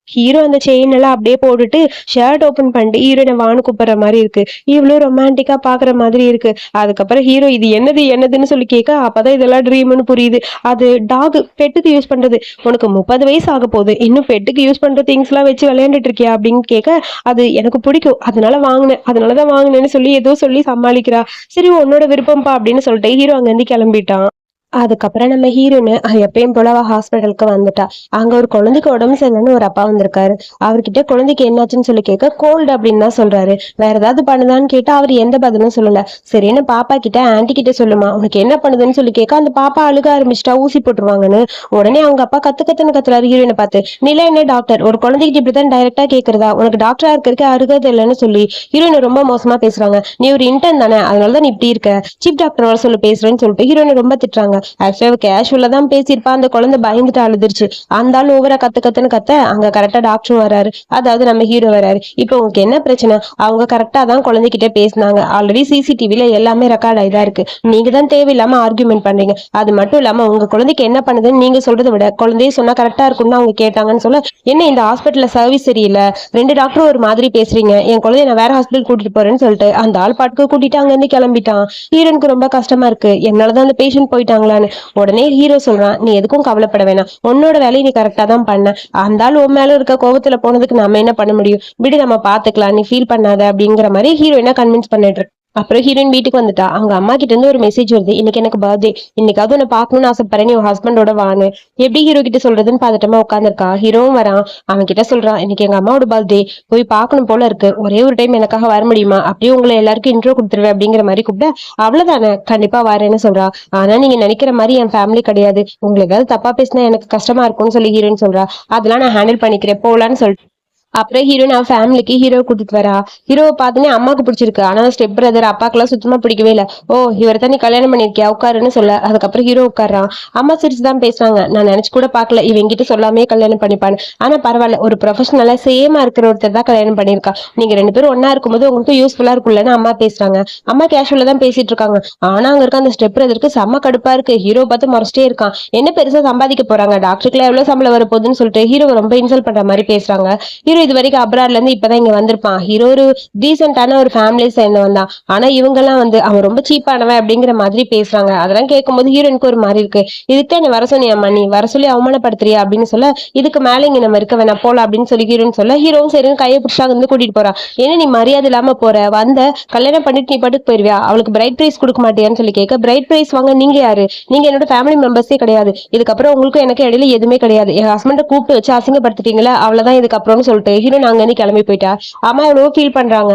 ஹீரோ அந்த செயின் எல்லாம் அப்படியே போட்டுட்டு ஷர்ட் ஓபன் பண்ணிட்டு ஹீரோயினை வான்னு கூப்பிடுற மாதிரி இருக்கு. இவ்வளவு ரொமான்டிக்கா பாக்குற மாதிரி இருக்கு. அதுக்கப்புறம் ஹீரோ இது என்னது என்னதுன்னு சொல்லி கேட்க, அப்பதான் இதெல்லாம் ட்ரீம்னு புரியுது. அது டாக் பெட்டுக்கு யூஸ் பண்றது. "உனக்கு 30 வயசு ஆக போகுது, இன்னும் பெட்டுக்கு யூஸ் பண்ற திங்ஸ் எல்லாம் வச்சு விளையாண்டுட்டு இருக்கியா?" அப்படின்னு கேட்க, "அது எனக்கு பிடிக்கும், அதனாலதான் வாங்கினேன்னு" சொல்லி ஏதோ சொல்லி சமாளிக்கிறா. "சரி உன்னோட விருப்பம்பா" அப்படின்னு சொல்லிட்டு ஹீரோ அங்க இருந்து கிளம்பிட்டான். அதுக்கப்புறம் நம்ம ஹீரோன்னு எப்பயும் போல அவ ஹாஸ்பிட்டலுக்கு வந்துட்டா. அங்க ஒரு குழந்தைக்கு உடம்பு சரியில்லைன்னு ஒரு அப்பா வந்திருக்காரு. அவர்கிட்ட குழந்தைக்கு என்னாச்சுன்னு சொல்லி கேட்க, கோல்டு அப்படின்னு தான் சொல்றாரு. வேற ஏதாவது பண்ணுதான்னு கேட்டா அவர் எந்த பதிலும் சொல்லல. சரின்னு பாப்பா கிட்ட, "ஆன்டி கிட்ட சொல்லுமா, உனக்கு என்ன பண்ணுதுன்னு" சொல்லி கேட்க, அந்த பாப்பா அழுக ஆரம்பிச்சிட்டா, ஊசி போட்டுருவாங்கன்னு. உடனே அவங்க அப்பா கத்து கத்துன்னு கத்துறாரு ஹீரோயினை பார்த்து. "நில என்ன டாக்டர், ஒரு குழந்தைகிட்ட இப்படிதான் டைரக்டா கேக்குறதா? உனக்கு டாக்டரா இருக்கிறதுக்கு அருகதை இல்லைன்னு" சொல்லி ஹீரோயினை ரொம்ப மோசமா பேசுறாங்க. "நீ ஒரு இன்டர்ன் தானே, அதனாலதான் நீ இப்படி இருக்க, சீஃப் டாக்டர் வர சொல்லி பேசுறேன்னு" சொல்லிட்டு ஹீரோயினை ரொம்ப திட்டுறாங்க. ஆக்சுவலா கேஷுவலா தான் பேசியிருப்பா. அந்த குழந்தை பயந்துட்டு அழுதுருச்சு. அந்த ஆள் ஓவரா கத்து கத்துன்னு கத்த அங்க கரெக்டா டாக்டரும் வராரு. அதாவது நம்ம ஹீரோ வராரு. "இப்போ உங்களுக்கு என்ன பிரச்சனை?" அவங்க கரெக்டா தான் குழந்தைகிட்ட பேசினாங்க. ஆல்ரெடி சிசிடிவில எல்லாமே ரெக்கார்ட் ஆயிதான் இருக்கு. நீங்க தான் தேவையில்லாம ஆர்குமெண்ட் பண்றீங்க. அது மட்டும் இல்லாம உங்க குழந்தைக்கு என்ன பண்ணுதுன்னு நீங்க சொல்றதை விட குழந்தைய சொன்னா கரெக்டா இருக்கும்னு அவங்க கேட்டாங்கன்னு சொல்ல, "என்ன இந்த ஹாஸ்பிட்டல்ல சர்வீஸ் சரியில்லை, 2 டாக்டரும் ஒரு மாதிரி பேசுறீங்க, என் குழந்தைய நான் வேற ஹாஸ்பிட்டல் கூட்டிட்டு போறேன்னு" சொல்லிட்டு அந்த ஆள் பாட்டுக்கு கூட்டிட்டு அங்க இருந்து கிளம்பிட்டான். ஹீரோனுக்கு ரொம்ப கஷ்டமா இருக்கு. என்னாலதான் அந்த பேஷண்ட் போயிட்டாங்களான்னு. உடனே ஹீரோ சொல்றான், "நீ எதுக்கும் கவலைப்பட வேணாம், உன்னோட வேலையை நீ கரெக்டா தான் பண்ண. அந்த ஆள் உன் மேல இருக்க கோவத்துல போனதுக்கு நம்ம என்ன பண்ண முடியும், விடு நம்ம பாத்துக்கலாம், நீ ஃபீல் பண்ணாத" அப்படிங்கிற மாதிரி ஹீரோயினா கன்வின்ஸ் பண்ணிட்டு அப்புறம் ஹீரோயின் வீட்டுக்கு வந்துட்டா. அவங்க அம்மா கிட்ட இருந்து ஒரு மெசேஜ் வருது, இன்னைக்கு எனக்கு பர்த்டே, இன்னைக்காவது உன்னை பார்க்கணும்னு ஆசைப்படுறேன், நீ உன் ஹஸ்பண்டோட வான்னு. எப்படி ஹீரோ கிட்ட சொல்றதுன்னு பாத்துட்டமா உட்காந்துருக்கா. ஹீரோவும் வரான். அவன் கிட்ட சொல்றான், இன்னைக்கு எங்க அம்மாவோட பர்த்டே, போய் பார்க்கணும் போல இருக்கு, ஒரே ஒரு டைம் எனக்காக வர முடியுமா, அப்படியே உங்களை எல்லாருக்கும் இன்ட்ரோ கொடுத்துருவேன் அப்படிங்கிற மாதிரி கூப்பிட, அவ்வளவுதானே கண்டிப்பா வரேன்னு சொல்றா. ஆனா நீங்க நினைக்கிற மாதிரி என் ஃபேமிலி கிடையாது, உங்களுக்கு ஏதாவது தப்பா பேசினா எனக்கு கஷ்டமா இருக்கும்னு சொல்லி ஹீரோயின் சொல்றா. அதெல்லாம் நான் ஹேண்டில் பண்ணிக்கிறேன் போலான்னு சொல்லிட்டு அப்புறம் ஹீரோயின் அவன் ஃபேமிலிக்கு ஹீரோ கூட்டிட்டு வரா. ஹீரோவை பார்த்தோன்னே அம்மாக்கு பிடிச்சிருக்கு. ஆனா ஸ்டெப் பிரதர் அப்பாக்கெல்லாம் சுத்தமா பிடிக்கவே இல்லை. ஓ இவர் தான் நீ கல்யாணம் பண்ணிருக்கியா, உட்காருன்னு சொல்ல. அதுக்கப்புறம் ஹீரோ உட்காரான். அம்மா சிரிச்சுதான் பேசுறாங்க. நான் நினைச்சு கூட பாக்கல இவங்கிட்ட சொல்லாமே கல்யாணம் பண்ணிப்பான்னு. ஆனா பரவாயில்ல, ஒரு ப்ரொஃபஷனலா சேமா இருக்கிற ஒருத்தர் தான் கல்யாணம் பண்ணிருக்கா. நீங்க 2 பேரும் ஒன்னா இருக்கும்போது உங்களுக்கு யூஸ்ஃபுல்லா இருக்கும்லன்னு அம்மா பேசுறாங்க. அம்மா கேஷுவலா தான் பேசிட்டு இருக்காங்க. ஆனா அங்க இருக்க அந்த ஸ்டெப் பிரதருக்கு செம்ம கடுப்பா இருக்கு. ஹீரோ பார்த்து முறைச்சிட்டே இருக்கான். என்ன பெருசா சம்பாதிக்க போறாங்க, டாக்டருக்குலாம் எவ்வளவு சம்பளம் வர போகுதுன்னு சொல்லிட்டு ஹீரோ ரொம்ப இன்சல்ட் பண்ற மாதிரி பேசுறாங்க. ஹீரோ இது வரைக்கும் அப்ராட்ல இருந்து இப்பதான் இங்க வந்திருப்பான். ஹீரோ ஒரு டீசென்டான ஒரு ஃபேமிலி சேர்ந்தவன் தான். ஆனா இவங்க எல்லாம் அவன் ரொம்ப சீப்பானவன் அப்படிங்கிற மாதிரி பேசுறாங்க. அதெல்லாம் கேட்கும்போது ஹீரோனுக்கு ஒரு மாதிரி இருக்கு. இதுக்கு என்ன வர சொன்னியம்மா, நீ வர சொல்லி அவமானப்படுத்துறியா அப்படின்னு சொல்ல, இதுக்கு மேல இங்க நம்ம இருக்க வேணாம் போலாம் அப்படின்னு சொல்லி ஹீரோன்னு சொல்ல, ஹீரோவும் சரின்னு கையை பிடிச்சா வந்து கூட்டிட்டு போறான். ஏன்னா நீ மரியாதை இல்லாம போற, வந்த கல்யாணம் பண்ணிட்டு நீ பாட்டுக்கு போயிருவியா, அவளுக்கு பிரைட் பிரைஸ் கொடுக்க மாட்டியான்னு சொல்லி கேட்க, பிரைட் பிரைஸ் வாங்க நீங்க யாரு, நீங்க என்னோட ஃபேமிலி மெம்பர்ஸே கிடையாது, இதுக்கப்புறம் உங்களுக்கும் எனக்கு இடையில எதுவுமே கிடையாது, என் ஹஸ்பண்டை கூப்பிட்டு வச்சு அசிங்கப்படுத்திட்டீங்களா, அவ்வளவுதான் இதுக்கப்புறம்னு சொல்லிட்டு ஹீரோ நாங்க கிளம்பி போயிட்டா. அம்மா எவ்வளவோ ஃபீல் பண்றாங்க.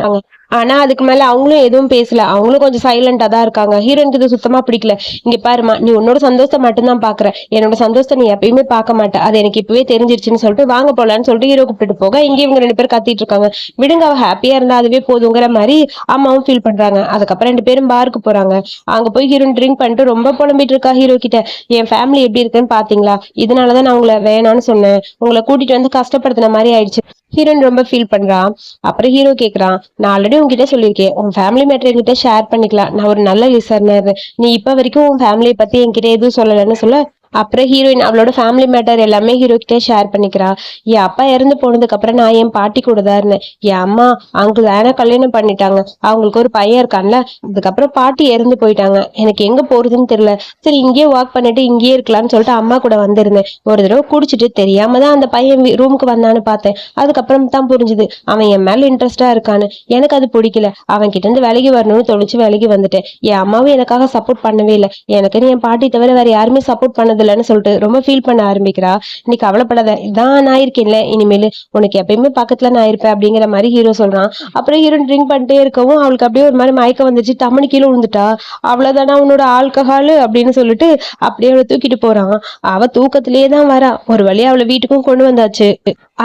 ஆனா அதுக்கு மேல அவங்களும் எதுவும் பேசல. அவங்களும் கொஞ்சம் சைலண்டா தான் இருக்காங்க. ஹீரோனுக்கு இது சுத்தமா பிடிக்கல. இங்க பாருமா, நீ உன்னோட சந்தோஷத்தை மட்டும்தான் பாக்குற, என்னோட சந்தோஷத்தை நீ எப்பயுமே பார்க்க மாட்ட, அது எனக்கு இப்பவே தெரிஞ்சிருச்சுன்னு சொல்லிட்டு வாங்க போலான்னு சொல்லிட்டு ஹீரோ கூப்பிட்டு போக, இங்க இவங்க 2 பேரும் கத்திட்டு இருக்காங்க. விடுங்க, அவ ஹாப்பியா இருந்தா அதுவே போதுங்கிற மாதிரி அம்மாவும் ஃபீல் பண்றாங்க. அதுக்கப்புறம் 2 பேரும் பாருக்கு போறாங்க. அங்க போய் ஹீரோயின் ட்ரிங்க் பண்ணிட்டு ரொம்ப புலம்பிட்டு இருக்கா ஹீரோ கிட்ட. என் ஃபேமிலி எப்படி இருக்குன்னு பாத்தீங்களா, இதனாலதான் நான் உங்களை வேணான்னு சொன்னேன், உங்களை கூட்டிட்டு வந்து கஷ்டப்படுத்தின மாதிரி ஆயிடுச்சு. ஹீரோயின் ரொம்ப ஃபீல் பண்றான். அப்புறம் ஹீரோ கேக்குறான், நான் ஆல்ரெடி உங்ககிட்ட சொல்லியிருக்கேன், உன் ஃபேமிலி மேட்டர் என்கிட்ட ஷேர் பண்ணிக்கலாம், நான் ஒரு நல்ல லிசனர், நீ இப்ப வரைக்கும் உன் ஃபேமிலியை பத்தி என்கிட்ட எதுவும் சொல்லலன்னு சொல்ல, அப்புறம் ஹீரோயின் அவளோட ஃபேமிலி மேட்டர் எல்லாமே ஹீரோ கிட்டே ஷேர் பண்ணிக்கிறா. என் அப்பா இறந்து போனதுக்கு அப்புறம் நான் என் பாட்டி கூட தான் இருந்தேன். என் அம்மா அங்கிள் வேணா கல்யாணம் பண்ணிட்டாங்க, அவங்களுக்கு ஒரு பையன் இருக்கான்ல, அதுக்கப்புறம் பாட்டி இறந்து போயிட்டாங்க. எனக்கு எங்க போறதுன்னு தெரியல, சரி இங்கேயே வாக் பண்ணிட்டு இங்கேயே இருக்கலாம்னு சொல்லிட்டு அம்மா கூட வந்திருந்தேன். ஒரு தடவை குடிச்சிட்டு தெரியாம தான் அந்த பையன் ரூமுக்கு வந்தான்னு பார்த்தேன். அதுக்கப்புறம் தான் புரிஞ்சுது அவன் என் மேல இன்ட்ரெஸ்டா இருக்கான்னு. எனக்கு அது பிடிக்கல, அவன் கிட்ட இருந்து விலகி வரணும்னு தோணிச்சு விலகி வந்துட்டேன். என் அம்மாவும் எனக்காக சப்போர்ட் பண்ணவே இல்லை, எனக்கு என் பாட்டி தவிர வேற யாருமே சப்போர்ட் பண்ணது இல்லைன்னு சொல்லிட்டு ரொம்ப ஃபீல் பண்ண ஆரம்பிக்கிறா. நீ கவலைப்படாத, இதான் நான் இருக்கேன்ல, இனிமேல் உனக்கு எப்பயுமே பக்கத்துல நான் இருப்பேன் அப்படிங்கிற மாதிரி ஹீரோ சொல்றான். அப்புறம் ஹீரோ ட்ரிங்க் பண்ணிட்டே இருக்கவும் அவளுக்கு அப்படியே ஒரு மாதிரி மயக்கம் வந்துச்சு, டம்மனு கீழே விழுந்துட்டா. அவ்வளவுதானா உன்னோட ஆல்கஹால் அப்படின்னு சொல்லிட்டு அப்படியே அவளை தூக்கிட்டு போறான். அவ தூக்கத்திலேயே தான் வரா. ஒரு வழியா அவளை வீட்டுக்கும் கொண்டு வந்தாச்சு.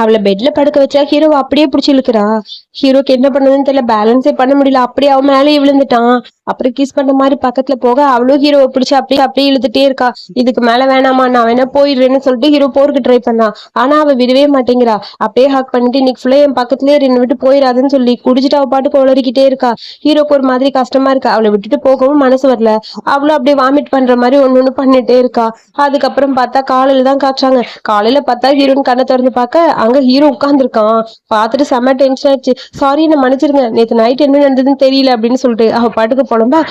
அவளை பெட்ல படுக்க வச்சா ஹீரோ அப்படியே பிடிச்சி இழுக்கிறா. ஹீரோக்கு என்ன பண்ணதுன்னு தெரியல, பேலன்ஸே பண்ண முடியல, அப்படியே அவன் மேலேயே விழுந்துட்டான். அப்புறம் கிஸ் பண்ண மாதிரி பக்கத்துல போக அவளும் ஹீரோவை பிடிச்சி அப்படியே அப்படியே இழுத்துட்டே இருக்கா. இதுக்கு மேல வேணாமா, நான் வேணா போயிடுறேன்னு சொல்லிட்டு ஹீரோ போருக்கு ட்ரை பண்ணான். ஆனா அவ விடவே மாட்டேங்கிறா. அப்படியே ஹாக் பண்ணிட்டு இன்னைக்கு ஃபுல்லா என் பக்கத்துலயே ரெண்டு விட்டு போயிடாதுன்னு சொல்லி குடிச்சிட்டு அவ பாட்டுக்கு உளறிக்கிட்டே இருக்கா. ஹீரோக்கு ஒரு மாதிரி கஷ்டமா இருக்கா. அவளை விட்டுட்டு போகவும் மனசு வரல. அவளும் அப்படியே வாமிட் பண்ற மாதிரி ஒண்ணு பண்ணிட்டே இருக்கா. அதுக்கப்புறம் பார்த்தா காலையில தான் காய்ச்சாங்க. காலையில பார்த்தா ஹீரோயின் கண்ணை திறந்து பார்க்க அங்க ஹீரோ உட்கார்ந்துருக்கான். பார்த்துட்டு செம்ம டென்ஷன் ஆயிடுச்சு. சாரி, என்ன மன்னிச்சிருங்க, நேத்து நைட் என்ன நடந்ததுன்னு தெரியல அப்படின்னு சொல்லிட்டு அவ பாட்டுக்கு புலம்பா.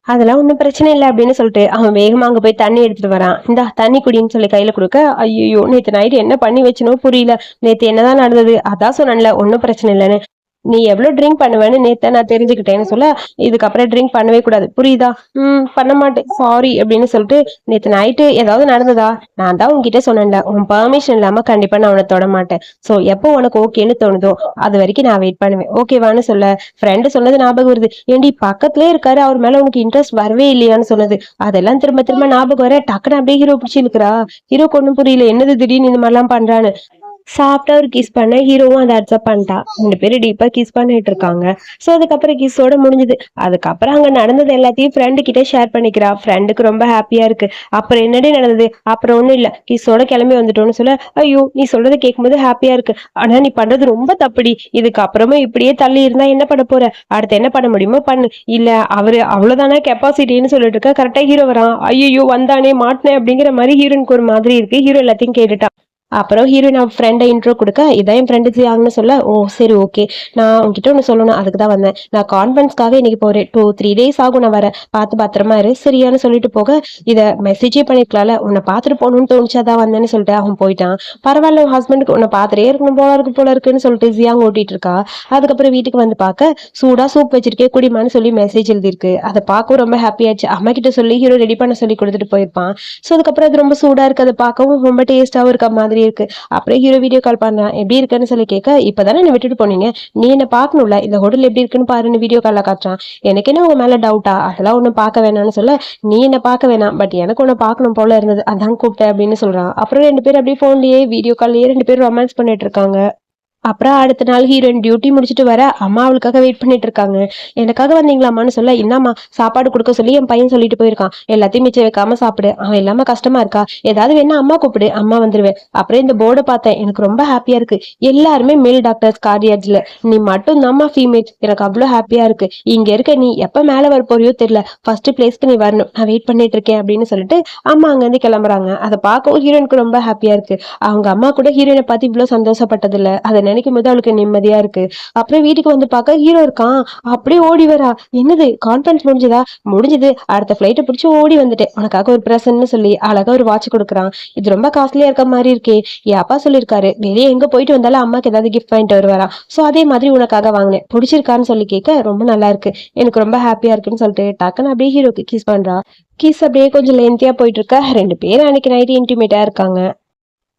அதெல்லாம் ஒன்றும் பிரச்சனை இல்லை அப்படின்னு சொல்லிட்டு அவன் வேகமா அங்க போய் தண்ணி எடுத்துட்டு வரான். இந்தா தண்ணி குடின்னு சொல்லி கையில கொடுக்க, ஐயோ நேத்து நைட் என்ன பண்ணி வச்சனோ புரியல, நேத்து என்னதான் நடந்தது, அதான் சொன்னேன்ல ஒன்னும் பிரச்சனை இல்லைன்னு, நீ எவ்வளவு ட்ரிங்க் பண்ணுவேன்னு நேத்த நான் தெரிஞ்சுக்கிட்டேன்னு சொல்ல, இதுக்கப்புறம் ட்ரிங்க் பண்ணவே கூடாது புரியுதா, பண்ண மாட்டேன் சாரி அப்படின்னு சொல்லிட்டு, நேத்து நைட்டு ஏதாவது நடந்ததா, நான் தான் உன்கிட்ட சொன்னேன்ல உன் பெர்மிஷன் இல்லாம கண்டிப்பா நான் உன்னை தொட மாட்டேன், சோ எப்போ உனக்கு ஓகேன்னு தோணுதோ அது வரைக்கும் நான் வெயிட் பண்ணுவேன் ஓகேவான்னு சொல்ல, ஃப்ரெண்டு சொன்னது ஞாபகம் வருது, ஏண்டி பக்கத்துலயே இருக்காரு அவர் மேல உனக்கு இன்ட்ரெஸ்ட் வரவே இல்லையான்னு சொன்னது, அதெல்லாம் திரும்ப திரும்ப ஞாபகம் வர டக்குன்னு அப்படியே ஹீரோ பிடிச்சி இருக்கிறா. ஹீரோ ஒன்னும் புரியல என்னது திடீர்னு இந்த மாதிரிலாம் பண்றான்னு. சாப்பிட்டா ஒரு கிஸ் பண்ண ஹீரோவும் அதை அக்செப்ட் பண்ணிட்டா. 2 பேரும் டீப்பா கிஸ் பண்ணிட்டு இருக்காங்க. சோ அதுக்கப்புறம் கிஸ்ஸோட முடிஞ்சது. அதுக்கப்புறம் அங்க நடந்தது எல்லாத்தையும் ஃப்ரெண்டு கிட்ட ஷேர் பண்ணிக்கிறா. ஃப்ரெண்டுக்கு ரொம்ப ஹாப்பியா இருக்கு. அப்புறம் என்னடி நடந்தது, அப்புறம் ஒண்ணும் இல்ல, கிஸ்ஸோட கிளம்பி வந்துட்டோம்னு சொல்ல, ஐயோ நீ சொல்றதை கேட்கும்போது ஹாப்பியா இருக்கு, ஆனா நீ பண்றது ரொம்ப தப்புடி, இதுக்கு அப்புறமா இப்படியே தள்ளி இருந்தா என்ன பண்ண போற, அடுத்து என்ன பண்ண முடியுமோ பண்ணு, இல்ல அவரு அவ்வளவுதானே கெப்பாசிட்டின்னு சொல்லிட்டு இருக்க, கரெக்டா ஹீரோ வரான். ஐயோ வந்தானே மாட்டினேன் அப்படிங்கிற மாதிரி ஹீரோனுக்கு ஒரு மாதிரி இருக்கு. ஹீரோ எல்லாத்தையும் கேட்டுட்டா. அப்புறம் ஹீரோயின் அவன் ஃப்ரெண்டை இன்ட்ரோ கொடுக்க இதான் என் ஃப்ரெண்டு ஜியாங்னு சொல்ல, ஓ சரி ஓகே, நான் உங்ககிட்ட ஒன்று சொல்லணும், அதுக்கு தான் வந்தேன். நான் கான்ஃபரன்ஸ்க்காக இன்னைக்கு போறேன், 2-3 days ஆகும் நான் வரேன், பார்த்து பத்திரமா இரு சரியான்னு சொல்லிட்டு போக, இதை மெசேஜே பண்ணிருக்கலாம்ல, உன்னை பார்த்துட்டு போகணும்னு தோணுச்சாதான் வந்தேன்னு சொல்லிட்டு அவன் போயிட்டான். பரவாயில்ல, உன் ஹஸ்பண்டுக்கு உன்னை பார்த்துட்டே இருக்கணும் போல இருக்குன்னு சொல்லிட்டு ஜியாங் ஓட்டிட்டு இருக்கா. அதுக்கப்புறம் வீட்டுக்கு வந்து பார்க்க சூடா சூப் வச்சிருக்கே குடிமான்னு சொல்லி மெசேஜ் எழுதிருக்கு. அதை பார்க்கவும் ரொம்ப ஹாப்பி ஆயிடுச்சு. அம்மா கிட்ட சொல்லி ஹீரோ ரெடி பண்ண சொல்லி கொடுத்துட்டு போயிருப்பான். ஸோ அதுக்கப்புறம் அது ரொம்ப சூடா இருக்கு, அதை பார்க்கவும் ரொம்ப டேஸ்டாவும் இருக்க மாதிரி இருக்கு. அப்புறம் ஹீரோ வீடியோ கால் பண்ணான், எப்படி இருக்குன்னு சொல்லி கேட்க, இப்பதானே என்ன விட்டுட்டு போனீங்க, நீ என்ன பாக்கணும்ல, இந்த ஹோட்டல் எப்படி இருக்குன்னு பாருன்னு வீடியோ கால்ல காட்டுறான். எனக்கு என்ன உங்க மேல டவுட்டா, அதெல்லாம் ஒன்னும் பார்க்க வேணாம்னு சொல்ல, நீ என்ன பார்க்க வேணாம், பட் எனக்கு உன்னை பார்க்கணும் போல இருந்தது, அதான் கூப்பிட்டேன் அப்படின்னு சொல்றான். அப்புறம் 2 பேரும் அப்படியே போன்லயே வீடியோ கால்லயே 2 பேரும் ரொமான்ஸ் பண்ணிட்டு இருக்காங்க. அப்புறம் அடுத்த நாள் ஹீரோயின் டியூட்டி முடிச்சுட்டு வர அம்மா அவளுக்காக வெயிட் பண்ணிட்டு இருக்காங்க. எனக்காக வந்தீங்களாமான்னு சொல்ல, இந்தாம்மா சாப்பாடு கொடுக்க சொல்லி என் பையன் சொல்லிட்டு போயிருக்கான், எல்லாத்தையும் மிச்சம் வைக்காம சாப்பிடு, அவன் இல்லாம கஷ்டமா இருக்கா, ஏதாவது வேணா அம்மா கூப்பிடு, அம்மா வந்துருவேன். அப்புறம் இந்த போர்டை பார்த்தேன், எனக்கு ரொம்ப ஹாப்பியா இருக்கு, எல்லாருமே மேல் டாக்டர்ஸ் கார்டியாட்ஸ்ல, நீ மட்டும் தான்மா ஃபீமேல், எனக்கு அவ்வளவு ஹாப்பியா இருக்கு, இங்க இருக்க நீ எப்ப மேல வர போறியோ தெரியல, ஃபர்ஸ்ட் பிளேஸ்க்கு நீ வரணும், நான் வெயிட் பண்ணிட்டு இருக்கேன் அப்படின்னு சொல்லிட்டு அம்மா அங்க இருந்து கிளம்புறாங்க. அதை பார்க்கவும் ஹீரோனுக்கு ரொம்ப ஹாப்பியா இருக்கு. அவங்க அம்மா கூட ஹீரோயினை பார்த்து இவ்வளவு சந்தோஷப்பட்டது இல்ல, அதை நினைக்கும் போது அவளுக்கு நிம்மதியா இருக்கு. அப்புறம் வீட்டுக்கு வந்து பார்க்க ஹீரோ இருக்கான். அப்படியே ஓடி வரா, என்னது கான்ஃபரன்ஸ் முடிஞ்சதா, முடிஞ்சது, அடுத்த பிளைட்டை பிடிச்சி ஓடி வந்துட்டேன், உனக்காக ஒரு பிரசன்னு சொல்லி அழகா ஒரு வாட்ச் கொடுக்குறான். இது ரொம்ப காஸ்ட்லியா இருக்க மாதிரி இருக்கே, என் அப்பா சொல்லியிருக்காரு வெளியே எங்க போயிட்டு வந்தாலும் அம்மாக்கு ஏதாவது கிஃப்ட் வாங்கிட்டு வருவாரா, சோ அதே மாதிரி உனக்காக வாங்கினேன், பிடிச்சிருக்கான்னு சொல்லி கேட்க, ரொம்ப நல்லா இருக்கு, எனக்கு ரொம்ப ஹாப்பியா இருக்குன்னு சொல்லிட்டு டக்குன்னு அப்படியே ஹீரோக்கு கிஸ் பண்றா. கிஸ் அப்படியே கொஞ்சம் லென்த்தியா போயிட்டு இருக்க, 2 பேரும் அன்னைக்கு நைட்டு இன்டிமேட்டா இருக்காங்க.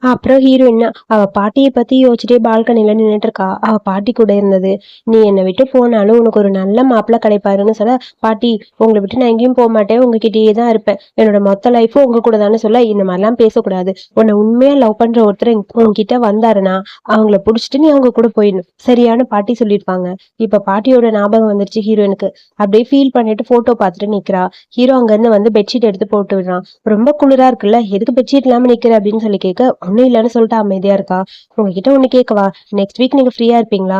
அப்புறம் ஹீரோயின் அவ பாட்டியை பத்தி யோசிச்சுட்டே பால்கனில நின்னுட்டு இருக்கா. அவ பாட்டி கூட இருந்தது, நீ என்னை விட்டு போனாலும் உனக்கு ஒரு நல்ல மாப்பிள்ள கிடைப்பாருன்னு சொல்ல, பாட்டி உங்களை விட்டு நான் எங்கேயும் போக மாட்டேன், உங்ககிட்டயே தான் இருப்பேன், என்னோட மொத்த லைஃபும் உங்க கூட தானே சொல்ல, இந்த மாதிரிலாம் பேசக்கூடாது, உன்னை உண்மையா லவ் பண்ற ஒருத்தர் உங்ககிட்ட வந்தாருன்னா அவங்கள புடிச்சிட்டு நீ அவங்க கூட போயிடணும் சரியான பாட்டி சொல்லியிருப்பாங்க. இப்ப பாட்டியோட ஞாபகம் வந்துருச்சு ஹீரோயினுக்கு. அப்படியே ஃபீல் பண்ணிட்டு போட்டோ பார்த்துட்டு நிக்கிறா. ஹீரோ அங்க இருந்து வந்து பெட்ஷீட் எடுத்து போட்டு விடுறான். ரொம்ப குளிரா இருக்குல்ல, எதுக்கு பெட்ஷீட் இல்லாம நிக்கிற அப்படின்னு சொல்லி கேட்க, ஒண்ணும் இல்லைன்னு சொல்லிட்டு அமைதியா இருக்கா. உங்ககிட்ட ஒண்ணு கேட்கவா, நெக்ஸ்ட் வீக் நீங்க ஃப்ரீயா இருப்பீங்களா?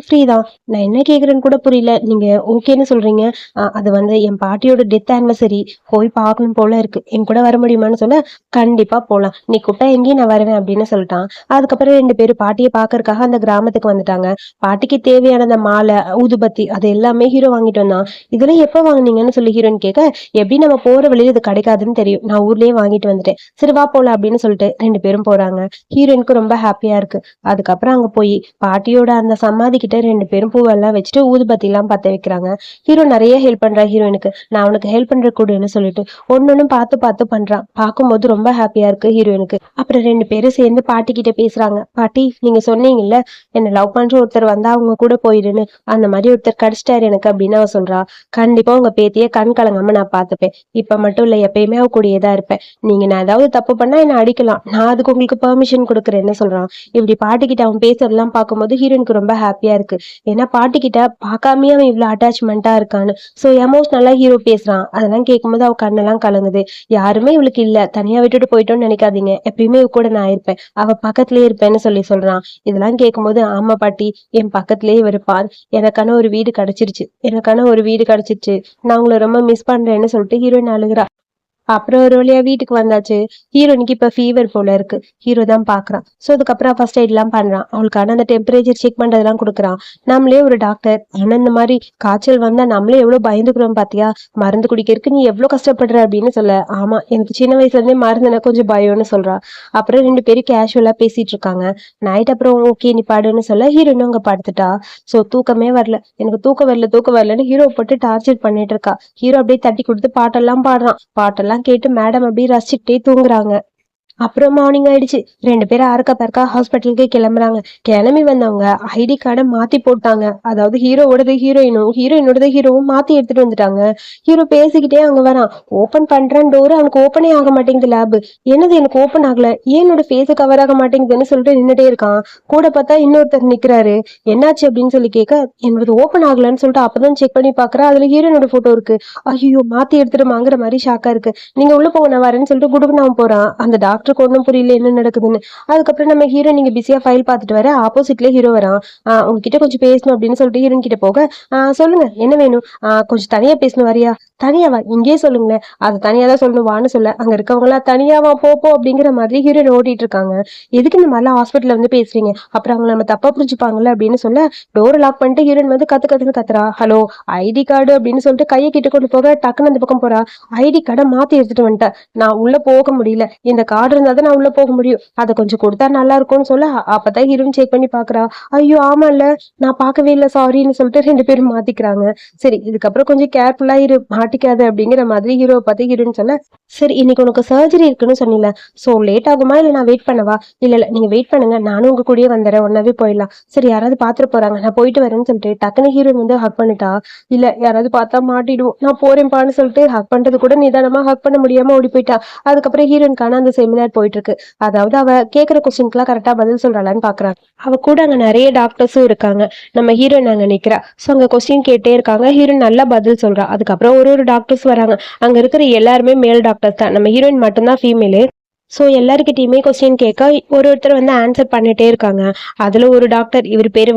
ஃப்ரீ தான். நான் என்ன கேக்குறேன்னு கூட புரியல, நீங்க ஓகேன்னு சொல்றீங்க. அது வந்து என் பாட்டியோட டெத் ஆனிவர்சரி, போய் பார்க்கணும் போல இருக்கு, என் கூட வர முடியுமான்னு சொல்ல, கண்டிப்பா போலாம், நீ கூப்பிட்டா எங்கேயும் நான் வருவேன் அப்படின்னு சொல்லிட்டான். அதுக்கப்புறம் 2 பேரும் பாட்டியை பாக்குறதுக்காக அந்த கிராமத்துக்கு வந்துட்டாங்க. பாட்டிக்கு தேவையான அந்த மாலை ஊதுபத்தி அது எல்லாமே ஹீரோ வாங்கிட்டு வந்தான். இதெல்லாம் எப்ப வாங்குனீங்கன்னு சொல்லி ஹீரோன்னு கேட்க, எப்படி நம்ம போற வழியில இது கிடைக்காதுன்னு தெரியும், நான் ஊர்லயே வாங்கிட்டு வந்துட்டேன், சரி வா போலாம் அப்படின்னு சொல்லிட்டு 2 பேரும் போறாங்க. ஹீரோயினுக்கு ரொம்ப ஹாப்பியா இருக்கு. அதுக்கப்புறம் அங்க போய் பாட்டியோட அந்த சமாதி கிட்ட 2 பேரும் பூவெல்லாம் வச்சுட்டு ஊதுபத்தி எல்லாம் பத்த வைக்கிறாங்க. ஹீரோ நிறைய ஹெல்ப் பண்றா ஹீரோயினுக்கு, நான் உனக்கு ஹெல்ப் பண்ற கூடன்னு சொல்லிட்டு ஒன்னொன்னு பார்த்து பார்த்து பண்றான். பார்க்கும்போது ரொம்ப ஹாப்பியா இருக்கு ஹீரோயினுக்கு. அப்புறம் 2 பேரும் சேர்ந்து பாட்டி கிட்ட பேசுறாங்க. பாட்டி நீங்க சொன்னீங்கல்ல என்ன லவ் பண்ற ஒருத்தர் வந்தா அவங்க கூட போயிடுன்னு, அந்த மாதிரி ஒருத்தர் கிடைச்சிட்டாரு எனக்கு அப்படின்னு அவ சொல்றா. கண்டிப்பா உங்க பேத்திய கண் கலங்காம நான் பாத்துப்பேன், இப்ப மட்டும் இல்ல எப்பயுமே அவ கூடயேதான் இருப்பேன், நீங்க நான் ஏதாவது தப்பு பண்ணா என்ன அடிக்கலாம், நான் அதுக்கு உங்களுக்கு பெர்மிஷன் கொடுக்குறேன்னு சொல்றான். இப்படி பாட்டிக்கிட்ட அவன் பேசுறதெல்லாம் பார்க்கும்போது ஹீரோனுக்கு ரொம்ப ஹாப்பியா இருக்கு. ஏன்னா பாட்டிக்கிட்ட பார்க்காமே அவன் இவ்வளவு அட்டாச்மெண்டா இருக்கான்னு. சோ எமோஷனலா ஹீரோ பேசுறான். அதெல்லாம் கேட்கும்போது அவ கண்ணெல்லாம் கலங்குது. யாருமே இவளுக்கு இல்ல, தனியா விட்டுட்டு போயிட்டோம்னு நினைக்காதீங்க, எப்பயுமே இவ கூட நான் இருப்பேன், அவ பக்கத்துலயே இருப்பேன்னு சொல்றான். இதெல்லாம் கேட்கும்போது ஆமா பாட்டி, என் பக்கத்துலயே இருப்பான், எனக்கான ஒரு வீடு கிடைச்சிருச்சு, எனக்கான ஒரு வீடு கிடைச்சிருச்சு, நான் உங்களை ரொம்ப மிஸ் பண்றேன்னு சொல்லிட்டு ஹீரோயின் அழுகுறா. அப்புறம் ஒரு வழியா வீட்டுக்கு வந்தாச்சு. ஹீரோனுக்கு இப்ப ஃபீவர் போல இருக்கு. ஹீரோ தான் பாக்குறான். சோ அதுக்கப்புறம் ஃபர்ஸ்ட் எய்ட் எல்லாம் பண்றான். அவளுக்கான அந்த டெம்பரேச்சர் செக் பண்றதெல்லாம் கொடுக்குறான். நம்மளே ஒரு டாக்டர், ஆனா இந்த மாதிரி காய்ச்சல் வந்தா நம்மளே எவ்வளவு பயந்துக்கிறோம் பாத்தியா, மருந்து குடிக்கிறதுக்கு நீ எவ்வளவு கஷ்டப்படுற அப்படின்னு சொல்ல, ஆமா எனக்கு சின்ன வயசுல இருந்தே மருந்துனா கொஞ்சம் பயம்னு சொல்றா. அப்புறம் 2 பேரும் கேஷுவலா பேசிட்டு இருக்காங்க. நைட் அப்புறம் ஓகே நீ பாடுன்னு சொல்ல, ஹீரோனும் அங்க படுத்துட்டா. சோ தூக்கமே வரல, எனக்கு தூக்கம் வரலன்னு ஹீரோ போட்டு டார்ச்சர் பண்ணிட்டு இருக்கா. ஹீரோ அப்படியே தட்டி கொடுத்து பாட்டெல்லாம் பாடுறான். பாட்டெல்லாம் கேட்டு மேடம் அப்படியே ரசிச்சுக்கிட்டே தூங்குறாங்க. அப்புறம் மார்னிங் ஆயிடுச்சு. 2 பேரும் அறக்க பறக்க ஹாஸ்பிட்டலுக்கு கிளம்புறாங்க. கிளம்பி வந்தவங்க ஐடி கார்டை மாத்தி போட்டாங்க. அதாவது ஹீரோவோடது ஹீரோயினும், ஹீரோயினோடது ஹீரோவும் மாத்தி எடுத்துட்டு வந்துட்டாங்க. ஹீரோ பேசிக்கிட்டே அங்க வரான். ஓபன் பண்றான் டோர், அவனுக்கு ஓப்பனே ஆக மாட்டேங்குது. லேபு என்னது எனக்கு ஓப்பன் ஆகல, ஏன் என்னோட ஃபேஸு கவர் ஆக மாட்டேங்குதுன்னு சொல்லிட்டு நின்னுட்டே இருக்கான். கூட பார்த்தா இன்னொருத்தர் நிக்கிறாரு. என்னாச்சு அப்படின்னு சொல்லி கேட்க, என்னோட ஓப்பன் ஆகலன்னு சொல்லிட்டு அப்பதான் செக் பண்ணி பாக்குறா. அதுல ஹீரோனோட போட்டோ இருக்கு. ஐயோ மாத்தி எடுத்துட்டு மாதிரி ஷாக்கா இருக்கு. நீங்க உள்ள போங்க நான் வரேன்னு சொல்லிட்டு குடுக்குன்னு அவன் போறான். அந்த டாக்டர் டாக்டருக்கு ஒன்றும் புரியல என்ன நடக்குதுன்னு. அதுக்கப்புறம் நம்ம ஹீரோ நீங்க பிஸியா ஃபைல் பார்த்துட்டு வர ஆப்போசிட்ல ஹீரோ வரான். உங்ககிட்ட கொஞ்சம் பேசணும் அப்படின்னு சொல்லிட்டு ஹீரோயின் கிட்ட போக, சொல்லுங்க என்ன வேணும்? கொஞ்சம் தனியா பேசணும் வரியா? தனியாவா? இங்கேயே சொல்லுங்களேன். அது தனியா தான் சொல்லணும் வான்னு சொல்ல, அங்க இருக்கவங்களாம் தனியாவா போ அப்படிங்கிற மாதிரி ஹீரோயின் ஓட்டிட்டு இருக்காங்க. எதுக்கு இந்த மாதிரிலாம் ஹாஸ்பிட்டல்ல வந்து பேசுறீங்க? அப்புறம் அவங்க நம்ம தப்பா புரிஞ்சுப்பாங்கல்ல அப்படின்னு சொல்ல, டோரை லாக் பண்ணிட்டு ஹீரோயின் வந்து கத்துன்னு கத்துறா. ஹலோ, ஐடி கார்டு அப்படின்னு சொல்லிட்டு கையை கிட்ட கொண்டு போக டக்குன்னு அந்த பக்கம் போறா. ஐடி கார்டை மாத்தி எடுத்துட்டு வந்துட்டேன், நான் உள்ள போக முடியல, இந்த கார்டு இருந்தா தான் நான் உள்ள போக முடியும், அதை கொஞ்சம் கொடுத்தா நல்லா இருக்கும்னு சொல்ல, அப்பதான் ஹீரோயின் செக் பண்ணி பாக்குறா. ஐயோ ஆமா இல்ல, நான் பார்க்கவே இல்லை சாரின்னு சொல்லிட்டு 2 பேரும் மாத்திக்கிறாங்க. சரி இதுக்கப்புறம் கொஞ்சம் கேர்ஃபுல்லா இரு, மாட்டிக்காது அப்படிங்கிற மாதிரி ஹீரோவை பார்த்து ஹீரோன்னு சொல்ல, சரி இன்னைக்கு உனக்கு சர்ஜரி இருக்குன்னு சொன்னீங்க, சோ லேட் ஆகுமா இல்ல நான் வெயிட் பண்ணவா? இல்ல நீங்க வெயிட் பண்ணுங்க, நானும் உங்க கூடயே வந்துடுறேன், ஒன்னாவே போயிடலாம். சரி யாராவது பாத்துட்டு போறாங்க, நான் போயிட்டு வரேன்னு சொல்லிட்டு டக்குனு ஹீரோயின் வந்து ஹக் பண்ணிட்டா. இல்ல யாராவது பார்த்தா மாட்டிடும், நான் போறேன்பான்னு சொல்லிட்டு ஹக் பண்றது கூட நிதானமா ஹக் பண்ண முடியாம ஓடி போயிட்டா. அதுக்கப்புறம் ஹீரோயின்கான அந்த செமினார் போயிட்டு இருக்கு. அதாவது அவ கேட்கிற கொஸ்டின்க்குலாம் கரெக்டா பதில் சொல்றாளான்னு பாக்குறாங்க. அவ கூட அங்க நிறைய டாக்டர்ஸும் இருக்காங்க. நம்ம ஹீரோயின் அங்க நிக்கிறா. சோ அங்க கொஸ்டின் கேட்டே இருக்காங்க. ஹீரோயின் நல்லா பதில் சொல்றா. அதுக்கப்புறம் ஒரு டாக்டர்ஸ் வராங்க. அங்க இருக்கிற எல்லாருமே மேல் டாக்டர்ஸ் தான். நம்ம ஹீரோயின் மட்டும்தான் ஃபீமேலு. ஸோ எல்லாருக்கிட்டையுமே கொஸ்டின் கேட்க ஒருத்தர் வந்து ஆன்சர் பண்ணிட்டே இருக்காங்க. அதுல ஒரு டாக்டர், இவர் பேரு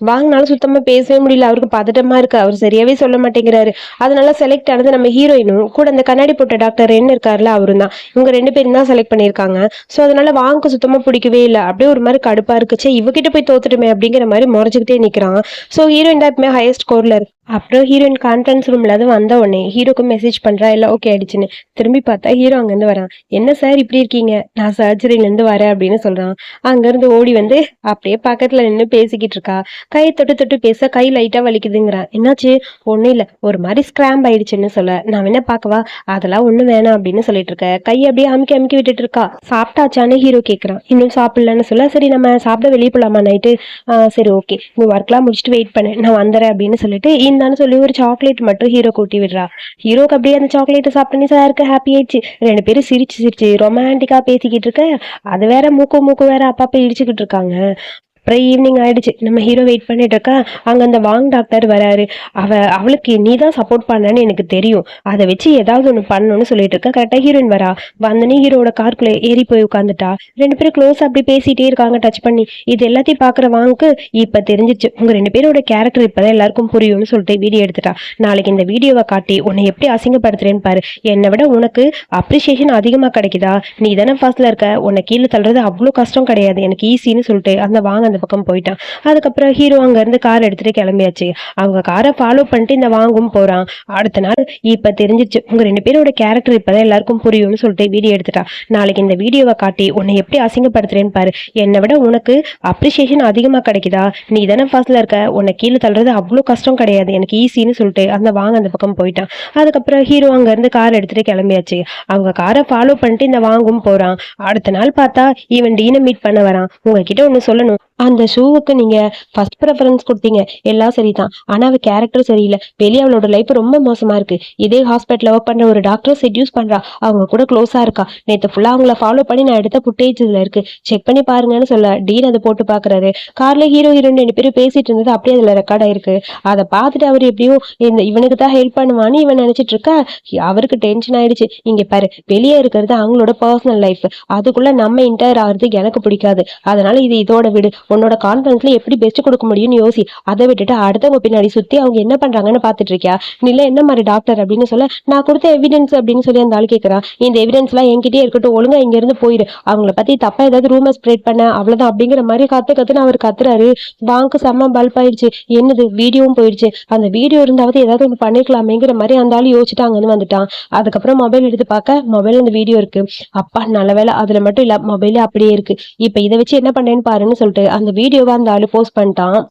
வாங்கினாலும் சுத்தமா பேசவே முடியல, அவருக்கு பதட்டமா இருக்கு, அவர் சரியாவே சொல்ல மாட்டேங்கிறாரு. அதனால செலக்ட் ஆனது நம்ம ஹீரோயினும் கூட அந்த கண்ணாடி போட்ட டாக்டர் என்ன இருக்காருல்ல, அவரும் தான். இவங்க 2 பேரும் தான் செலக்ட் பண்ணியிருக்காங்க. ஸோ அதனால வாங்க சுத்தமா பிடிக்கவே இல்லை, அப்படியே ஒரு மாதிரி கடுப்பா இருக்குச்சு, இவகிட்ட போய் தோத்துட்டுமே அப்படிங்கிற மாதிரி முறைச்சுக்கிட்டே நிக்கிறான். ஸோ ஹீரோயின் தான் எப்பவுமே ஹையஸ்ட் ஸ்கோர்ல இருக்கு. அப்புறம் ஹீரோயின் கான்ஃபரன்ஸ் ரூம்ல இருந்து வந்த உடனே ஹீரோக்கு மெசேஜ் பண்றா, எல்லாம் ஓகே ஆயிடுச்சுன்னு. திரும்பி பார்த்தா ஹீரோ அங்கிருந்து வரான். என்ன சார் இப்படி இருக்கீங்க, நான் சர்ஜரியில இருந்து வரேன் அப்படின்னு சொல்றான். அங்க இருந்து ஓடி வந்து அப்படியே பக்கத்துல நின்று பேசிக்கிட்டு இருக்கா. கை தொட்டு தொட்டு பேச கை லைட்டா வலிக்குதுங்கிறான். என்னாச்சு? ஒண்ணும் இல்ல, ஒரு மாதிரி ஸ்கிராம்ப் ஆயிடுச்சுன்னு சொல்ல, நான் என்ன பாக்கவா? அதெல்லாம் ஒண்ணு வேணாம் அப்படின்னு சொல்லிட்டு இருக்க. கை அப்படியே அமுக்கி அமுக்கி விட்டுட்டு இருக்கா. சாப்பிட்டாச்சான்னு ஹீரோ கேக்குறான். இன்னும் சாப்பிடலன்னு சொல்ல, சரி நம்ம சாப்பிட வெளியே போலாமா நைட்டு? சரி ஓகே, நீ ஒர்க்லாம் முடிச்சுட்டு வெயிட் பண்ணு, நான் வந்துடுறேன் அப்படின்னு சொல்லிட்டு இந்தான்னு சொல்லி ஒரு சாக்லேட் மட்டும் ஹீரோ கூட்டி விடுறா. ஹீரோக்கு அப்படியே அந்த சாக்லேட் சாப்பிட்டோன்னே சாருக்கு ஹாப்பி ஆயிடுச்சு. 2 பேரும் சிரிச்சு சிரிச்சு ரொமான்டிக்கா பேசிக்கிட்டு இருக்க. அது வேற மூக்கு வேற அப்பப்ப இடிச்சுக்கிட்டு இருக்காங்க. அப்புறம் ஈவினிங் ஆயிடுச்சு. நம்ம ஹீரோ வெயிட் பண்ணிட்டு இருக்கா. அங்க அந்த டாக்டர் வராரு. அவளுக்கு நீ தான் சப்போர்ட் பண்ணன்னு எனக்கு தெரியும், அதை வச்சு ஏதாவது ஒண்ணு பண்ணணும்னு சொல்லிட்டு இருக்க. கரெக்டா ஹீரோயின் வரா. வந்தனே ஹீரோட கார்க்குள்ள ஏறி போய் உட்காந்துட்டா. 2 பேரும் க்ளோஸ் அப்படி பேசிட்டே இருக்காங்க டச் பண்ணி. இது எல்லாத்தையும் பாக்குற வாங்குக்கு இப்ப தெரிஞ்சிச்சு, உங்க 2 பேரோட கேரக்டர் இப்பதான் எல்லாருக்கும் புரியும்னு சொல்லிட்டு வீடியோ எடுத்துட்டா. நாளைக்கு இந்த வீடியோவை காட்டி உன்னை எப்படி அசிங்கப்படுத்துறேன்னு பாரு, என்னை விட உனக்கு அப்ரிசியேஷன் அதிகமா கிடைக்குதா? நீ தானே ஃபர்ஸ்ட்ல இருக்க, உன்னை கீழே தள்ளுறது அவ்வளவு கஷ்டம் கிடையாது, எனக்கு ஈஸின்னு சொல்லிட்டு அந்த அந்த பக்கம் போயிட்டான். அதுக்கப்புறம் ஹீரோ அங்க இருந்து கார் எடுத்துட்டு கிளம்பியாச்சு. அவங்க காரை ஃபாலோ பண்ணிட்டு இந்த வாங்கும் போறான். அடுத்த நாள் இப்ப தெரிஞ்சிச்சு, உங்க 2 பேரோட கேரக்டர் இப்பதான் எல்லாருக்கும் புரியும்னு சொல்லிட்டு வீடியோ எடுத்துட்டா. நாளைக்கு இந்த வீடியோவை காட்டி உன்னை எப்படி அசிங்கப்படுத்துறேன்னு பாரு, என்னை விட உனக்கு அப்ரிசியேஷன் அதிகமா கிடைக்குதா? நீ தானே ஃபர்ஸ்ட்ல இருக்க, உன்னை கீழே தள்ளுறது அவ்வளவு கஷ்டம் கிடையாது, எனக்கு ஈஸின்னு சொல்லிட்டு அந்த பக்கம் போயிட்டான். அதுக்கப்புறம் ஹீரோ அங்க இருந்து கார் எடுத்துட்டு கிளம்பியாச்சு. அவங்க காரை ஃபாலோ பண்ணிட்டு இந்த வாங்கும் போறான். அடுத்த நாள் பார்த்தா இவன் டீனை மீட் பண்ண வரான். உங்ககிட்ட ஒண்ணு சொல்லணும், அந்த ஷூவுக்கு நீங்க ஃபர்ஸ்ட் ப்ரெஃபரன்ஸ் கொடுத்தீங்க, எல்லாம் சரிதான், ஆனா அவ கேரக்டர் சரியில்லை, வெளியே அவளோட லைஃப் ரொம்ப மோசமா இருக்கு. இதே ஹாஸ்பிட்டல் ஒர்க் பண்ற ஒரு டாக்டர் செட்யூஸ் பண்றா, அவங்க கூட க்ளோஸா இருக்கா, நேற்று ஃபுல்லா அவங்கள ஃபாலோ பண்ணி நான் எடுத்த ஃபுட்டேஜ் இதுல இருக்கு, செக் பண்ணி பாருங்கன்னு சொல்ல டீன் அதை போட்டு பாக்குறாரு. கார்ல ஹீரோ ஹீரோயின் 2 பேரும் பேசிட்டு இருந்தது அப்படியே அதுல ரெக்கார்ட் ஆயிருக்கு. அதை பார்த்துட்டு அவர் எப்படியோ இவனுக்கு தான் ஹெல்ப் பண்ணுவான்னு இவன் நினைச்சிட்டு இருக்க. அவருக்கு டென்ஷன் ஆயிடுச்சு. இங்க பாரு, வெளியே இருக்கிறது அவங்களோட பர்சனல் லைஃப், அதுக்குள்ள நம்ம இன்டர் ஆகுறது எனக்கு பிடிக்காது, அதனால இது இதோட விடு, உன்னோட கான்ஃபரன்ஸ்ல எப்படி பெஸ்ட் கொடுக்க முடியும்னு யோசி, அதை விட்டுட்டு அடுத்தவங்க பின்னாடி சுத்தி அவங்க என்ன பண்றாங்கன்னு பாத்துட்டு இருக்கியா? நில என்ன மாதிரி டாக்டர் அப்படின்னு சொல்ல, நான் கொடுத்த எவிடன்ஸ் அப்படின்னு சொல்லி அந்த ஆள் கேட்கறான். இந்த எவிடன்ஸ் எல்லாம் என்கிட்டயே இருக்கட்டும், ஒழுங்கா இங்க இருந்து போயிரு, அவங்கள பத்தி தப்பா ஏதாவது ரூமர் ஸ்ப்ரெட் பண்ண அவ்வளவுதான் அப்படிங்கிற மாதிரி கத்துன்னு அவர் கத்துறாரு. பாங்கு செம்ம பல்ப் ஆயிடுச்சு. என்னது, வீடியோவும் போயிடுச்சு. அந்த வீடியோ இருந்தாவது ஏதாவது ஒண்ணு பண்ணிருக்கலாமேங்கிற மாதிரி அந்த ஆள் யோசிச்சுட்டு அங்கன்னு வந்துட்டான். அதுக்கப்புறம் மொபைல் எடுத்து பார்க்க மொபைல் அந்த வீடியோ இருக்கு. அப்பா நல்ல வேலை, அதுல மட்டும் இல்ல மொபைலே அப்படியே இருக்கு. இப்ப இதை வச்சு என்ன பண்ணேன்னு பாருன்னு சொல்லிட்டு அந்த வீடியோவை அந்த ஆளு போஸ்ட் பண்ணிட்டான்.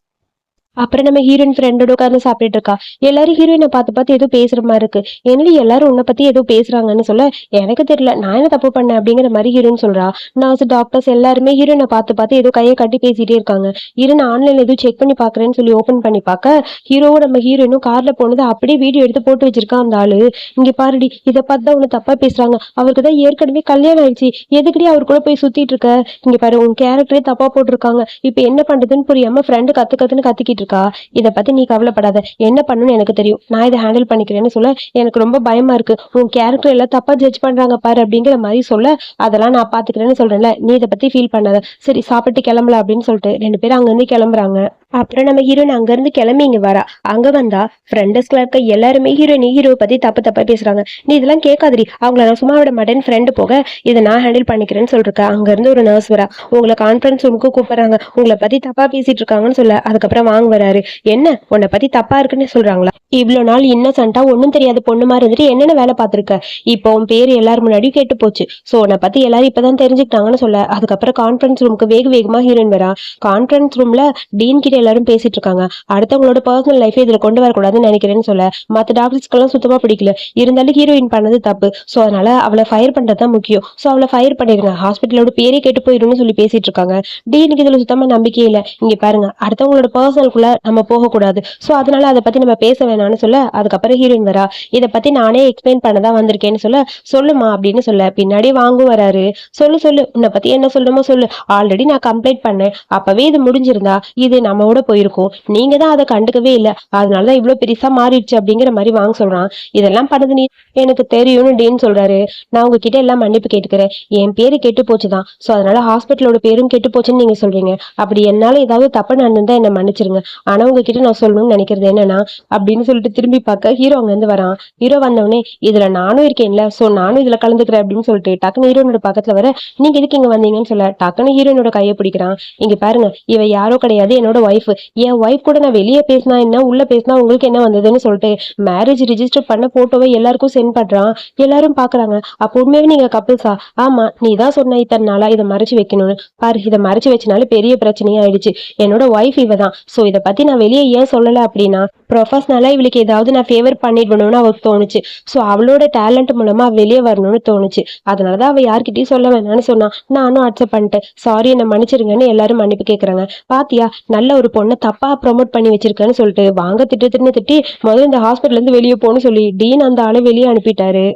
அப்புறம் நம்ம ஹீரோயின் ஃப்ரெண்டோட உட்கார்ந்து சாப்பிட்டுட்டு இருக்கா. எல்லாரும் ஹீரோயினை பார்த்து ஏதோ பேசுற மாதிரி இருக்கு. என்னடி எல்லாரும் உன்னை பத்தி ஏதோ பேசுறாங்கன்னு சொல்ல, எனக்கு தெரியல, நான் என்ன தப்பு பண்ணேன் அப்படிங்கிற மாதிரி ஹீரோயின் சொல்றா. நர்ஸ் டாக்டர்ஸ் எல்லாருமே ஹீரோயினை பார்த்து ஏதோ கையை கட்டி பேசிட்டே இருக்காங்க. ஹீரோயின் ஆன்லைன்ல எதுவும் செக் பண்ணி பாக்குறேன்னு சொல்லி ஓபன் பண்ணி பார்க்க ஹீரோவும் நம்ம ஹீரோயினும் கார்ல போனது அப்படியே வீடியோ எடுத்து போட்டு வச்சிருக்கான் அந்த ஆளு. இங்க பாருடி, இதை பார்த்து தான் உன்னை தப்பா பேசுறாங்க, அவருக்கு தான் ஏற்கனவே கல்யாணம் ஆயிடுச்சு, எதுக்கடி அவர் கூட போய் சுத்திட்டு இருக்க? இங்க பாரு, உன் கேரக்டரே தப்பா போட்டிருக்காங்க, இப்ப என்ன பண்றதுன்னு புரியாம ஃப்ரெண்டு கத்துன்னு கத்திக்கிட்டு இருக்கா. இதை பத்தி நீ கவலைப்படாத, என்ன பண்ணணும்னு எனக்கு தெரியும், நான் இதை ஹேண்டில் பண்ணிக்கிறேன்னு சொல்ல, எனக்கு ரொம்ப பயமா இருக்கு, உன் கேரக்டர் எல்லாம் தப்பா ஜட்ஜ் பண்றாங்க பாரு அப்படிங்கிற மாதிரி சொல்ல, அதெல்லாம் நான் பாத்துக்கிறேன்னு சொல்றேன்ல, நீ இதை பத்தி ஃபீல் பண்ணாத, சரி சாப்பிட்டு கிளம்பல அப்படின்னு சொல்லிட்டு 2 பேரும் அங்கிருந்து கிளம்புறாங்க. அப்புறம் நம்ம ஹீரோயின் அங்க இருந்து கிளம்பி இங்க வரா. அங்க வந்தா ஃப்ரெண்ட் டெஸ்க்ல இருக்க எல்லாருமே ஹீரோ பத்தி தப்பு தப்பா பேசுறாங்க. நீ இதெல்லாம் கேட்காதடி, அவங்கள நான் சும்மா விட மாட்டேன், ஃப்ரெண்டு போக இதை நான் ஹேண்டில் பண்ணிக்கிறேன்னு சொல்லிருக்க. அங்க இருந்து ஒரு நர்ஸ் வரா, உங்களை கான்ஃபரன்ஸ் ரூமுக்கு கூப்பிடுறாங்க, உங்களை பத்தி தப்பா பேசிட்டு இருக்காங்கன்னு சொல்ல, அதுக்கப்புறம் வாங்க வராரு. என்ன உன்னை பத்தி தப்பா இருக்குன்னு சொல்றாங்களா? இவ்வளவு நாள் இன்னசென்ட்டா ஒன்னும் தெரியாத பொண்ணு மாதிரி இருந்துட்டு என்னென்ன வேலை பார்த்திருக்க, இப்போ உன் பேர் எல்லாரும் முன்னாடியும் கேட்டு போச்சு, சோ உன்னை பத்தி எல்லாரும் இப்பதான் தெரிஞ்சுக்கிட்டாங்கன்னு சொல்ல, அதுக்கப்புறம் கான்ஃபரன்ஸ் ரூமுக்கு வேகமா ஹீரோயின் வரா. கான்ஃபரன்ஸ் ரூம்ல டீன் கிட்ட எல்லாரும் பேசிட்டு இருக்காங்க. அடுத்தவங்களோட பர்சனல் லைஃப் இதுல கொண்டு வரக்கூடாதுன்னு நினைக்கிறேன்னு சொல்ல, மத்த டாக்டர்ஸ்க்கெல்லாம் சுத்தமா பிடிக்கல, இருந்தாலும் ஹீரோயின் பண்ணது தப்பு, சோ அதனால அவளை ஃபயர் பண்றதுதான் முக்கியம், சோ அவளை ஃபயர் பண்ணிருங்க, ஹாஸ்பிட்டலோட பேரே கேட்டு போயிருன்னு சொல்லி பேசிட்டு இருக்காங்க. டீனுக்கு இதுல சுத்தமா நம்பிக்கையே இல்ல. இங்க பாருங்க, அடுத்தவங்களோட பர்சனலுக்குள்ள நம்ம போக கூடாது, சோ அதனால அதை பத்தி நம்ம பேச வேணாம்னு சொல்ல, அதுக்கப்புறம் ஹீரோயின் வரா. இதை பத்தி நானே எக்ஸ்பிளைன் பண்ணதான் வந்திருக்கேன்னு சொல்ல, சொல்லுமா அப்படின்னு சொல்ல, பின்னாடி வாங்கும் வராரு. சொல்லு உன்னை பத்தி என்ன சொல்லணுமோ சொல்லு, ஆல்ரெடி நான் கம்ப்ளைண்ட் பண்ணேன், அப்பவே இது முடிஞ்சிருந்தா இது நம்மோட போயிருக்கும், நீங்க தான் அதை கண்டுக்கவே இல்ல, அதனாலதான் இவ்வளவு பெருசா மாறிடுச்சு அப்படிங்கிற மாதிரி வாங்க சொல்றான். இதெல்லாம் பண்ணது நீ எனக்கு தெரியும்னு டீன் சொல்றாரு. நான் உங்ககிட்ட எல்லாம் மன்னிப்பு கேட்டுக்கிறேன், என் பேரு கெட்டு போச்சுதான், சோ அதனால ஹாஸ்பிட்டலோட பேரும் கெட்டு போச்சுன்னு நீங்க சொல்றீங்க, அப்படி என்னால ஏதாவது தப்பு நடந்திருந்தா என்ன மன்னிச்சிருங்க, ஆனா உங்ககிட்ட நான் சொல்லணும்னு நினைக்கிறது என்னன்னா அப்படின்னு சொல்லிட்டு திரும்பி பார்க்க ஹீரோ அங்க இருந்து வரான். ஹீரோ வந்தவனே, இதுல நானும் இருக்கேன்ல, சோ நானும் இதுல கலந்துக்கிறேன் அப்படின்னு சொல்லிட்டு டக்குன்னு ஹீரோனோட பக்கத்துல வர, நீங்க எதுக்கு இங்க வந்தீங்கன்னு சொல்ல, டக்குன்னு ஹீரோனோட கையை பிடிக்கிறான். இங்க பாருங்க, இவ யாரோ கிடையாது, என்னோட ஒய்ஃப், என் ஒய்ஃப் கூட நான் வெளியே பேசினா என்ன உள்ள பேசினா உங்களுக்கு என்ன வந்ததுன்னு சொல்லிட்டு மேரேஜ் ரிஜிஸ்டர் பண்ண போட்டோவை எல்லாருக்கும் சென்ட் பண்றான். எல்லாரும் பாக்குறாங்க. அப்ப உண்மையாவே நீங்க கப்பிள்ஸா? ஆமா, நீ தான் சொன்ன இத்தனை நாளா இதை மறைச்சு வைக்கணும்னு, பாரு இதை மறைச்சு வச்சனால பெரிய பிரச்சனையா ஆயிடுச்சு, என்னோட ஒய்ஃப் இவ தான், சோ இதை பத்தி நான் வெளியே ஏன் சொல்லல அப்படின்னா, ப்ரொஃபஷனலா இவளுக்கு ஏதாவது நான் ஃபேவர் பண்ணிடணும்னு அவளுக்கு தோணுச்சு, சோ அவளோட டேலண்ட் மூலமா வெளியே வரணும்னு தோணுச்சு, அதனாலதான் அவ யார்கிட்டயும் சொல்ல வேணாம்னு சொன்னா, நானும் அக்செப்ட் பண்ணிட்டேன், சாரி என்ன மன்னிச்சிருங்கன்னு எல்லாரும் மன்னிப்பு கேக்குறாங்க. பாத்தியா, நல்ல ஒரு பொண்ணை தப்பா ப்ரொமோட் பண்ணி வச்சிருக்கேன்னு சொல்லிட்டு வாங்க திட்டி முதல்ல இந்த ஹாஸ்பிட்டல்ல இருந்து வெளியே போன்னு சொல்லி டீன் அந்த ஆளை வெளியே அனுப்பிட்டாரு.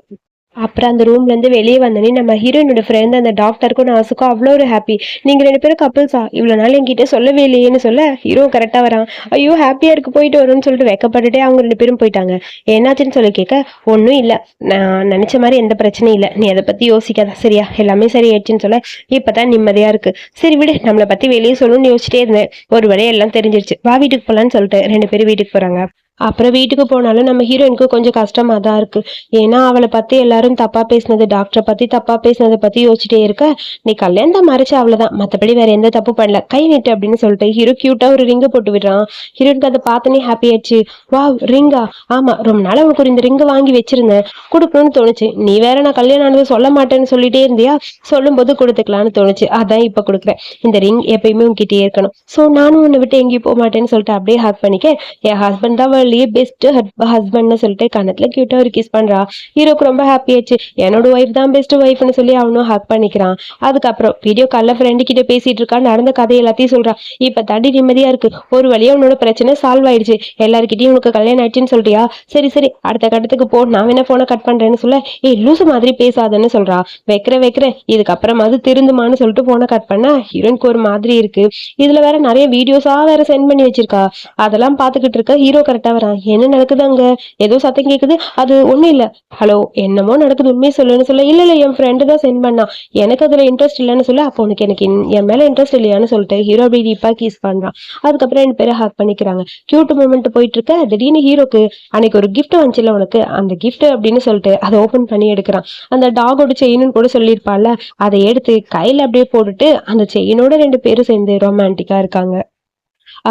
அப்புறம் அந்த ரூம்ல இருந்து வெளியே வந்தோடனே நம்ம ஹீரோயினோட ஃப்ரெண்ட் அந்த டாக்டருக்கும் நர்ஸுக்கும் அவ்வளோ ஒரு ஹாப்பி. நீங்க 2 பேரும் கப்பிள்ஸா, இவ்வளவு நாள் என்கிட்ட சொல்லவே இல்லையேன்னு சொல்ல, ஹீரோ கரெக்டா வரான். ஐயோ ஹாப்பியா இருக்கு, போயிட்டு வரும்னு சொல்லிட்டு வெக்கப்பட்டுட்டே அவங்க 2 பேரும் போயிட்டாங்க. என்னாச்சுன்னு சொல்லி கேட்க, ஒன்றும் இல்லை, நான் நினைச்ச மாதிரி எந்த பிரச்சனையும் இல்லை, நீ அதை பத்தி யோசிக்காத, சரியா, எல்லாமே சரி ஆயிடுச்சுன்னு சொல்ல, இப்பதான் நிம்மதியா இருக்கு, சரி விடு, நம்மளை பத்தி வெளியே சொல்லணும்னு யோசிச்சிட்டே இருந்தேன், ஒரு வழியா எல்லாம் தெரிஞ்சிருச்சு, வா வீட்டுக்கு போலான்னு சொல்லிட்டு 2 பேரும் வீட்டுக்கு போறாங்க. அப்புறம் வீட்டுக்கு போனாலும் நம்ம ஹீரோயினுக்கு கொஞ்சம் கஷ்டமா தான் இருக்கு. ஏன்னா அவளை பத்தி எல்லாரும் தப்பா பேசினது, டாக்டரை பத்தி தப்பா பேசினதை பத்தி யோசிச்சுட்டே இருக்க, நீ கல்யாணத்தை மறைச்சு அவ்வளவுதான், மத்தபடி வேற எந்த தப்பு பண்ணல, கை நீட்டு அப்படின்னு சொல்லிட்டு ஹீரோ கியூட்டா ஒரு ரிங்க போட்டு விடுறான். ஹீரோயினுக்கு அதை பார்த்தனே ஹாப்பி ஆயிடுச்சு. வா ரிங்கா, ஆமா ரொம்ப நாள் அவனுக்கு ஒரு இந்த ரிங்க வாங்கி வச்சிருந்தேன், கொடுக்கணும்னு தோணுச்சு, நீ வேற நான் கல்யாணம் ஆனது சொல்ல மாட்டேன்னு சொல்லிட்டே இருந்தியா, சொல்லும் போது கொடுத்துக்கலாம்னு தோணுச்சு, அதான் இப்ப கொடுக்குறேன், இந்த ரிங் எப்பயுமே உங்ககிட்டயே இருக்கணும், சோ நானும் உன்னை விட்டு எங்கேயும் போக மாட்டேன்னு சொல்லிட்டு அப்படியே ஹக் பண்ணிக்க, என் ஹஸ்பண்ட் தான் பெஸ்ட் ஹஸ்பண்ட்னு சொல்லிட்டு கணத்துல கியூட்டா ஒரு கிஸ் பண்றா. ஹீரோக்கு ரொம்ப ஹாப்பி ஆச்சு, என்னோட ஒய்ஃப் தான் பெஸ்ட் ஒய்ஃப்னு சொல்லி அவனும் ஹக் பண்ணிக்கிறான். அதுக்கப்புறம் வீடியோ கால்ல ஃப்ரெண்டு கிட்ட பேசிட்டு இருக்கா, நடந்த கதை எல்லாத்தையும் சொல்றா. இப்ப தடி நிம்மதியா இருக்கு, ஒரு வழியா உன்னோட பிரச்சனை சால்வ் ஆயிடுச்சு, எல்லாருக்கிட்டையும் உனக்கு கல்யாணம் ஆயிடுச்சுன்னு சொல்லிட்டியா, சரி சரி அடுத்த கட்டத்துக்கு போ, நான் வேணா போனை கட் பண்றேன்னு சொல்ல, ஏய் லூசு மாதிரி பேசாதன்னு சொல்றா. வைக்கிறேன் இதுக்கப்புறமாவது திருந்துமான்னு சொல்லிட்டு போனை கட் பண்ண, ஹீரோனுக்கு ஒரு மாதிரி இருக்கு. இதுல வேற நிறைய வீடியோஸா வேற சென்ட் பண்ணி வச்சிருக்கா. அதெல்லாம் பாத்துக்கிட்டு இருக்க ஹீரோ கரெக்டா வரான். என்ன நடக்குது அங்க, ஏதோ சத்தம் கேக்குது, அது ஒண்ணும் இல்ல, ஹலோ என்னமோ நடக்குது உண்மையை சொல்லுன்னு சொல்ல, இல்ல என் ஃப்ரெண்டு தான் சென்ட் பண்ணா, எனக்கு அதுல இன்ட்ரெஸ்ட் இல்லைன்னு சொல்ல, அப்போ உனக்கு எனக்கு என் மேல இன்ட்ரெஸ்ட் இல்லையான்னு சொல்லிட்டு ஹீரோ அப்படி டீப்பா கிஸ் பண்றான். அதுக்கப்புறம் 2 பேரும் ஹக் பண்ணிக்கிறாங்க. கியூட் மூமெண்ட் போயிட்டு இருக்க, திடீர்னு ஹீரோக்கு அன்னைக்கு ஒரு கிஃப்ட் வந்துச்சுல உனக்கு, அந்த கிஃப்ட் அப்படின்னு சொல்லிட்டு அதை ஓபன் பண்ணி எடுக்கிறான். அந்த டாகோட செயின்னு கூட சொல்லியிருப்பால, அதை எடுத்து கையில அப்படியே போட்டுட்டு அந்த செயினோட 2 பேரும் சேர்ந்து ரொமான்டிக்கா இருக்காங்க.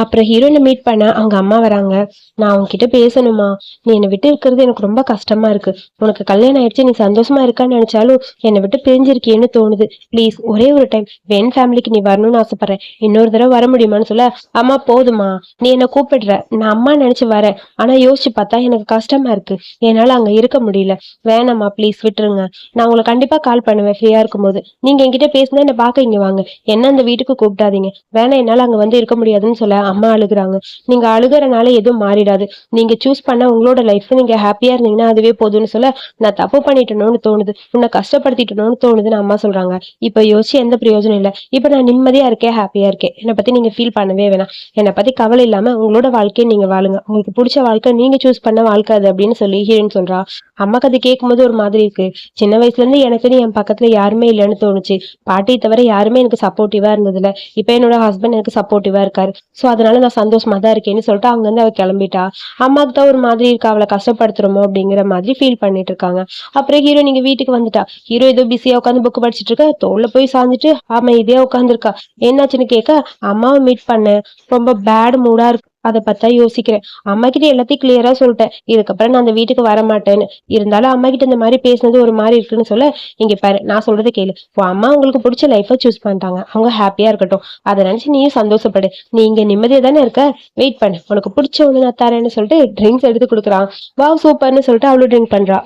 அப்புறம் ஹீரோயினை மீட் பண்ண அவங்க அம்மா வராங்க. நான் உன்கிட்ட பேசணுமா, நீ என்னை விட்டு இருக்கிறது எனக்கு ரொம்ப கஷ்டமா இருக்கு, உனக்கு கல்யாணம் ஆயிடுச்சு, நீ சந்தோஷமா இருக்கான்னு நினைச்சாலும் என்னை விட்டு பிரிஞ்சிருக்கேன்னு தோணுது, ப்ளீஸ் ஒரே ஒரு டைம் வென் ஃபேமிலிக்கு நீ வரணும்னு ஆசைப்படுறேன், இன்னொரு தடவை வர முடியுமான்னு சொல்ல, அம்மா போதுமா, நீ என்ன கூப்பிடுற, நான் அம்மா நினைச்சு வரேன், ஆனா யோசிச்சு பார்த்தா எனக்கு கஷ்டமா இருக்கு, என்னால அங்க இருக்க முடியல, வேணாம்மா ப்ளீஸ் விட்டுருங்க, நான் உங்களை கண்டிப்பா கால் பண்ணுவேன் ஃப்ரீயா இருக்கும்போது, நீங்க என்கிட்ட பேசினா என்ன பார்க்க இங்க வாங்க, என்ன அந்த வீட்டுக்கு கூப்பிடாதீங்க, வேணா என்னால அங்க வந்து இருக்க முடியாதுன்னு சொல்ல, அம்மா அழுகுறாங்க. நீங்க அழுகுறனால எதுவும் மாறிடாது. நீங்க சூஸ் பண்ண உங்களோட லைஃப் நீங்க ஹாப்பியா இருந்தீங்கன்னா அதுவே போதும்னு சொல்ல, நான் தப்பு பண்ணிட்டேனோன்னு தோணுது, உன்னை கஷ்டப்படுத்திட்டனோன்னு தோணுதுன்னு அம்மா சொல்றாங்க. இப்ப யோசிச்சு எந்த பிரயோஜனம் இல்ல. இப்ப நான் நிம்மதியா இருக்கேன், ஹாப்பியா இருக்கேன். என்னை பத்தி நீங்க ஃபீல் பண்ணவே வேணாம். என்னை பத்தி கவலை இல்லாம உங்களோட வாழ்க்கையை நீங்க வாழுங்க. உங்களுக்கு பிடிச்ச வாழ்க்கை நீங்க சூஸ் பண்ண வாழ்க்கை அது அப்படின்னு சொல்லி ஹீரோயின் சொல்றா. அம்மாக்கு அது கேட்கும்போது ஒரு மாதிரி இருக்கு. சின்ன வயசுல இருந்து எனக்குன்னு என் பக்கத்துல யாருமே இல்லைன்னு தோணுச்சு. பாட்டியை தவிர யாருமே எனக்கு சப்போர்ட்டிவா இருந்ததுல. இப்ப என்னோட ஹஸ்பண்ட் எனக்கு சப்போர்ட்டிவா இருக்காரு. சோ அதனால நான் சந்தோஷமா தான் இருக்கேன்னு சொல்லிட்டு அங்க இருந்து அவ கிளம்பிட்டா. அம்மாக்கு தான் ஒரு மாதிரி இருக்கா, அவளை கஷ்டப்படுத்துறோமோ அப்படிங்கிற மாதிரி ஃபீல் பண்ணிட்டு இருக்காங்க. அப்புறம் ஹீரோ நீங்க வீட்டுக்கு வந்துட்டா. ஹீரோ ஏதோ பிஸியா உட்காந்து புக் படிச்சிட்டு இருக்க, தோல்ல போய் சாஞ்சிட்டு அமைதியா உட்காந்துருக்கா. என்னாச்சுன்னு கேட்க, அம்மாவை மீட் பண்ண ரொம்ப பேட் மூடா இருக்கு, அதை பத்தா யோசிக்கிறேன். அம்மா கிட்ட எல்லாத்தையும் கிளியரா சொல்லிட்டேன், இதுக்கப்புறம் நான் அந்த வீட்டுக்கு வர மாட்டேன்னு. இருந்தாலும் அம்மா கிட்ட இந்த மாதிரி பேசுனது ஒரு மாதிரி இருக்குன்னு சொல்ல, இங்க பாரு நான் சொல்றதை கேளு. அம்மா உங்களுக்கு பிடிச்ச லைஃபை சூஸ் பண்ணிட்டாங்க, அவங்க ஹாப்பியா இருக்கட்டும், அதை நினைச்சு நீயும் சந்தோஷப்படு. நீ இங்க நிம்மதியா தானே இருக்க, வெயிட் பண்ணு, உனக்கு பிடிச்ச ஒண்ணு நான் தரேன்னு சொல்லிட்டு ட்ரிங்க்ஸ் எடுத்து கொடுக்குறான். வாவ் சூப்பர்னு சொல்லிட்டு அவளும் ட்ரிங்க் பண்றா.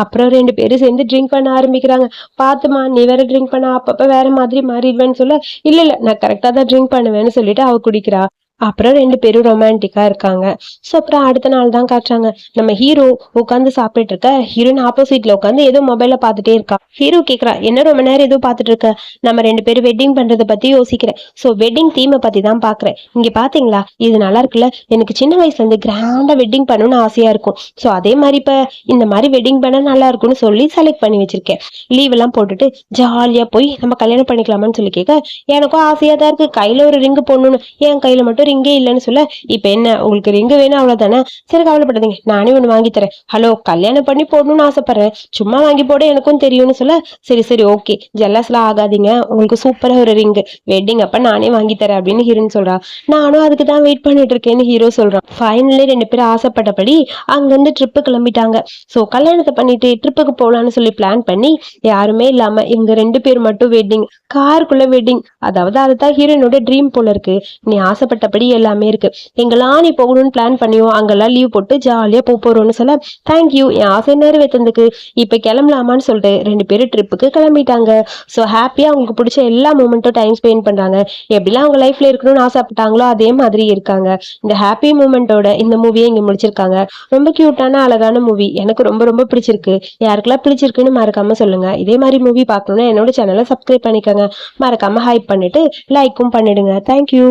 அப்புறம் ரெண்டு பேரும் சேர்ந்து ட்ரிங்க் பண்ண ஆரம்பிக்கிறாங்க. பாத்துமா நீ வேற ட்ரிங்க் பண்ண அப்பப்ப வேற மாதிரி மாறிடுவேன்னு சொல்ல, இல்ல இல்ல நான் கரெக்டா தான் ட்ரிங்க் பண்ணுவேன்னு சொல்லிட்டு அவ குடிக்கிறா. அப்புறம் ரெண்டு பேரும் ரொமான்டிக்கா இருக்காங்க. சோ அப்புறம் அடுத்த நாள் தான் காட்டுறாங்க. நம்ம ஹீரோ உட்காந்து சாப்பிட்டுட்டு இருக்க, ஹீரோயின் ஆப்போசிட்ல உட்காந்து ஏதோ மொபைல பாத்துட்டே இருக்கா. ஹீரோ கேக்குறா, என்ன ரொம்ப நேரம் ஏதோ பாத்துட்டு இருக்க, நம்ம ரெண்டு பேரும் வெட்டிங் பண்றதை பத்தி யோசிக்கிறேன். சோ வெட்டிங் தீமை பத்தி தான் பாக்குறேன். இங்க பாத்தீங்களா இது நல்லா இருக்குல்ல, எனக்கு சின்ன வயசுல இருந்து கிராண்டா வெட்டிங் பண்ணணும்னு ஆசையா இருக்கும். சோ அதே மாதிரி இப்ப இந்த மாதிரி வெட்டிங் பண்ண நல்லா இருக்கும்னு சொல்லி செலக்ட் பண்ணி வச்சிருக்கேன். லீவ் எல்லாம் போட்டுட்டு ஜாலியா போய் நம்ம கல்யாணம் பண்ணிக்கலாமான்னு சொல்லி கேட்க, எனக்கும் ஆசையா தான் இருக்கு, கையில ஒரு ரிங்கு போடணும்னு. என் கையில மட்டும் ரிங்கே இல்லைன்னு சொல்ல, இப்ப என்ன உங்களுக்கு ரிங்கு வேணும் அவ்வளவுதானே, சரி கவலைப்படாதீங்க நானே ஒண்ணு வாங்கி தரேன். ஹலோ கல்யாணம் பண்ணி போடணும்னு ஆசைப்படுறேன், சும்மா வாங்கி போட எனக்கும் தெரியும்னு சொல்ல, சரி சரி ஓகே ஜெல்லஸ்லாம் ஆகாதீங்க, உங்களுக்கு சூப்பரா ஒரு ரிங்கு வெட்டிங் அப்ப நானே வாங்கி தரேன் அப்படின்னு ஹீரோன்னு சொல்றா. நானும் அதுக்கு தான் வெயிட் பண்ணிட்டு இருக்கேன்னு ஹீரோ சொல்றான். ஃபைனலி ரெண்டு பேரும் ஆசைப்பட்டபடி அங்க இருந்து ட்ரிப்பு கிளம்பிட்டாங்க. சோ கல்யாணத்தை பண்ணிட்டு ட்ரிப்புக்கு போலான்னு சொல்லி பிளான் பண்ணி யாருமே இல்லாம இவங்க ரெண்டு பேர் மட்டும் வெட்டிங், காருக்குள்ள வெட்டிங். அதாவது அதுதான் ஹீரோயினோட ட்ரீம் போல இருக்கு. நீ ஆசைப்பட்டபடி எல்லாமே இருக்கு, எங்கெல்லாம் நீ போகணும்னு பிளான் பண்ணியோ அங்கெல்லாம் லீவ் போட்டு ஜாலியா போறோம்னு சொல்ல, தேங்க்யூ என் ஆசை நிறைவேற்றதுக்கு, இப்ப கிளம்பலாமான்னு சொல்லிட்டு ரெண்டு பேரும் ட்ரிப்புக்கு கிளம்பிட்டாங்க. ஸோ ஹாப்பியா அவங்களுக்கு பிடிச்ச எல்லா மூமெண்ட்டும் டைம் ஸ்பெண்ட் பண்றாங்க. எப்படிலாம் அவங்க லைஃப்ல இருக்கணும்னு ஆசைப்பட்டாங்களோ அதே மாதிரி இருக்காங்க. இந்த ஹாப்பி மூமெண்டோட இந்த மூவியை இங்க முடிச்சிருக்காங்க. ரொம்ப கியூட்டான அழகான மூவி, எனக்கு ரொம்ப ரொம்ப பிடிச்சிருக்கு. யாருக்கெல்லாம் பிடிச்சிருக்குன்னு மறக்காம சொல்லுங்க. இதே மாதிரி மூவி பார்க்கணும்னா என்னோட சேனலை சப்ஸ்கிரைப் பண்ணிக்கோங்க. மறக்காம ஹைப் பண்ணிட்டு லைக்கும் பண்ணிடுங்க. தேங்க்யூ.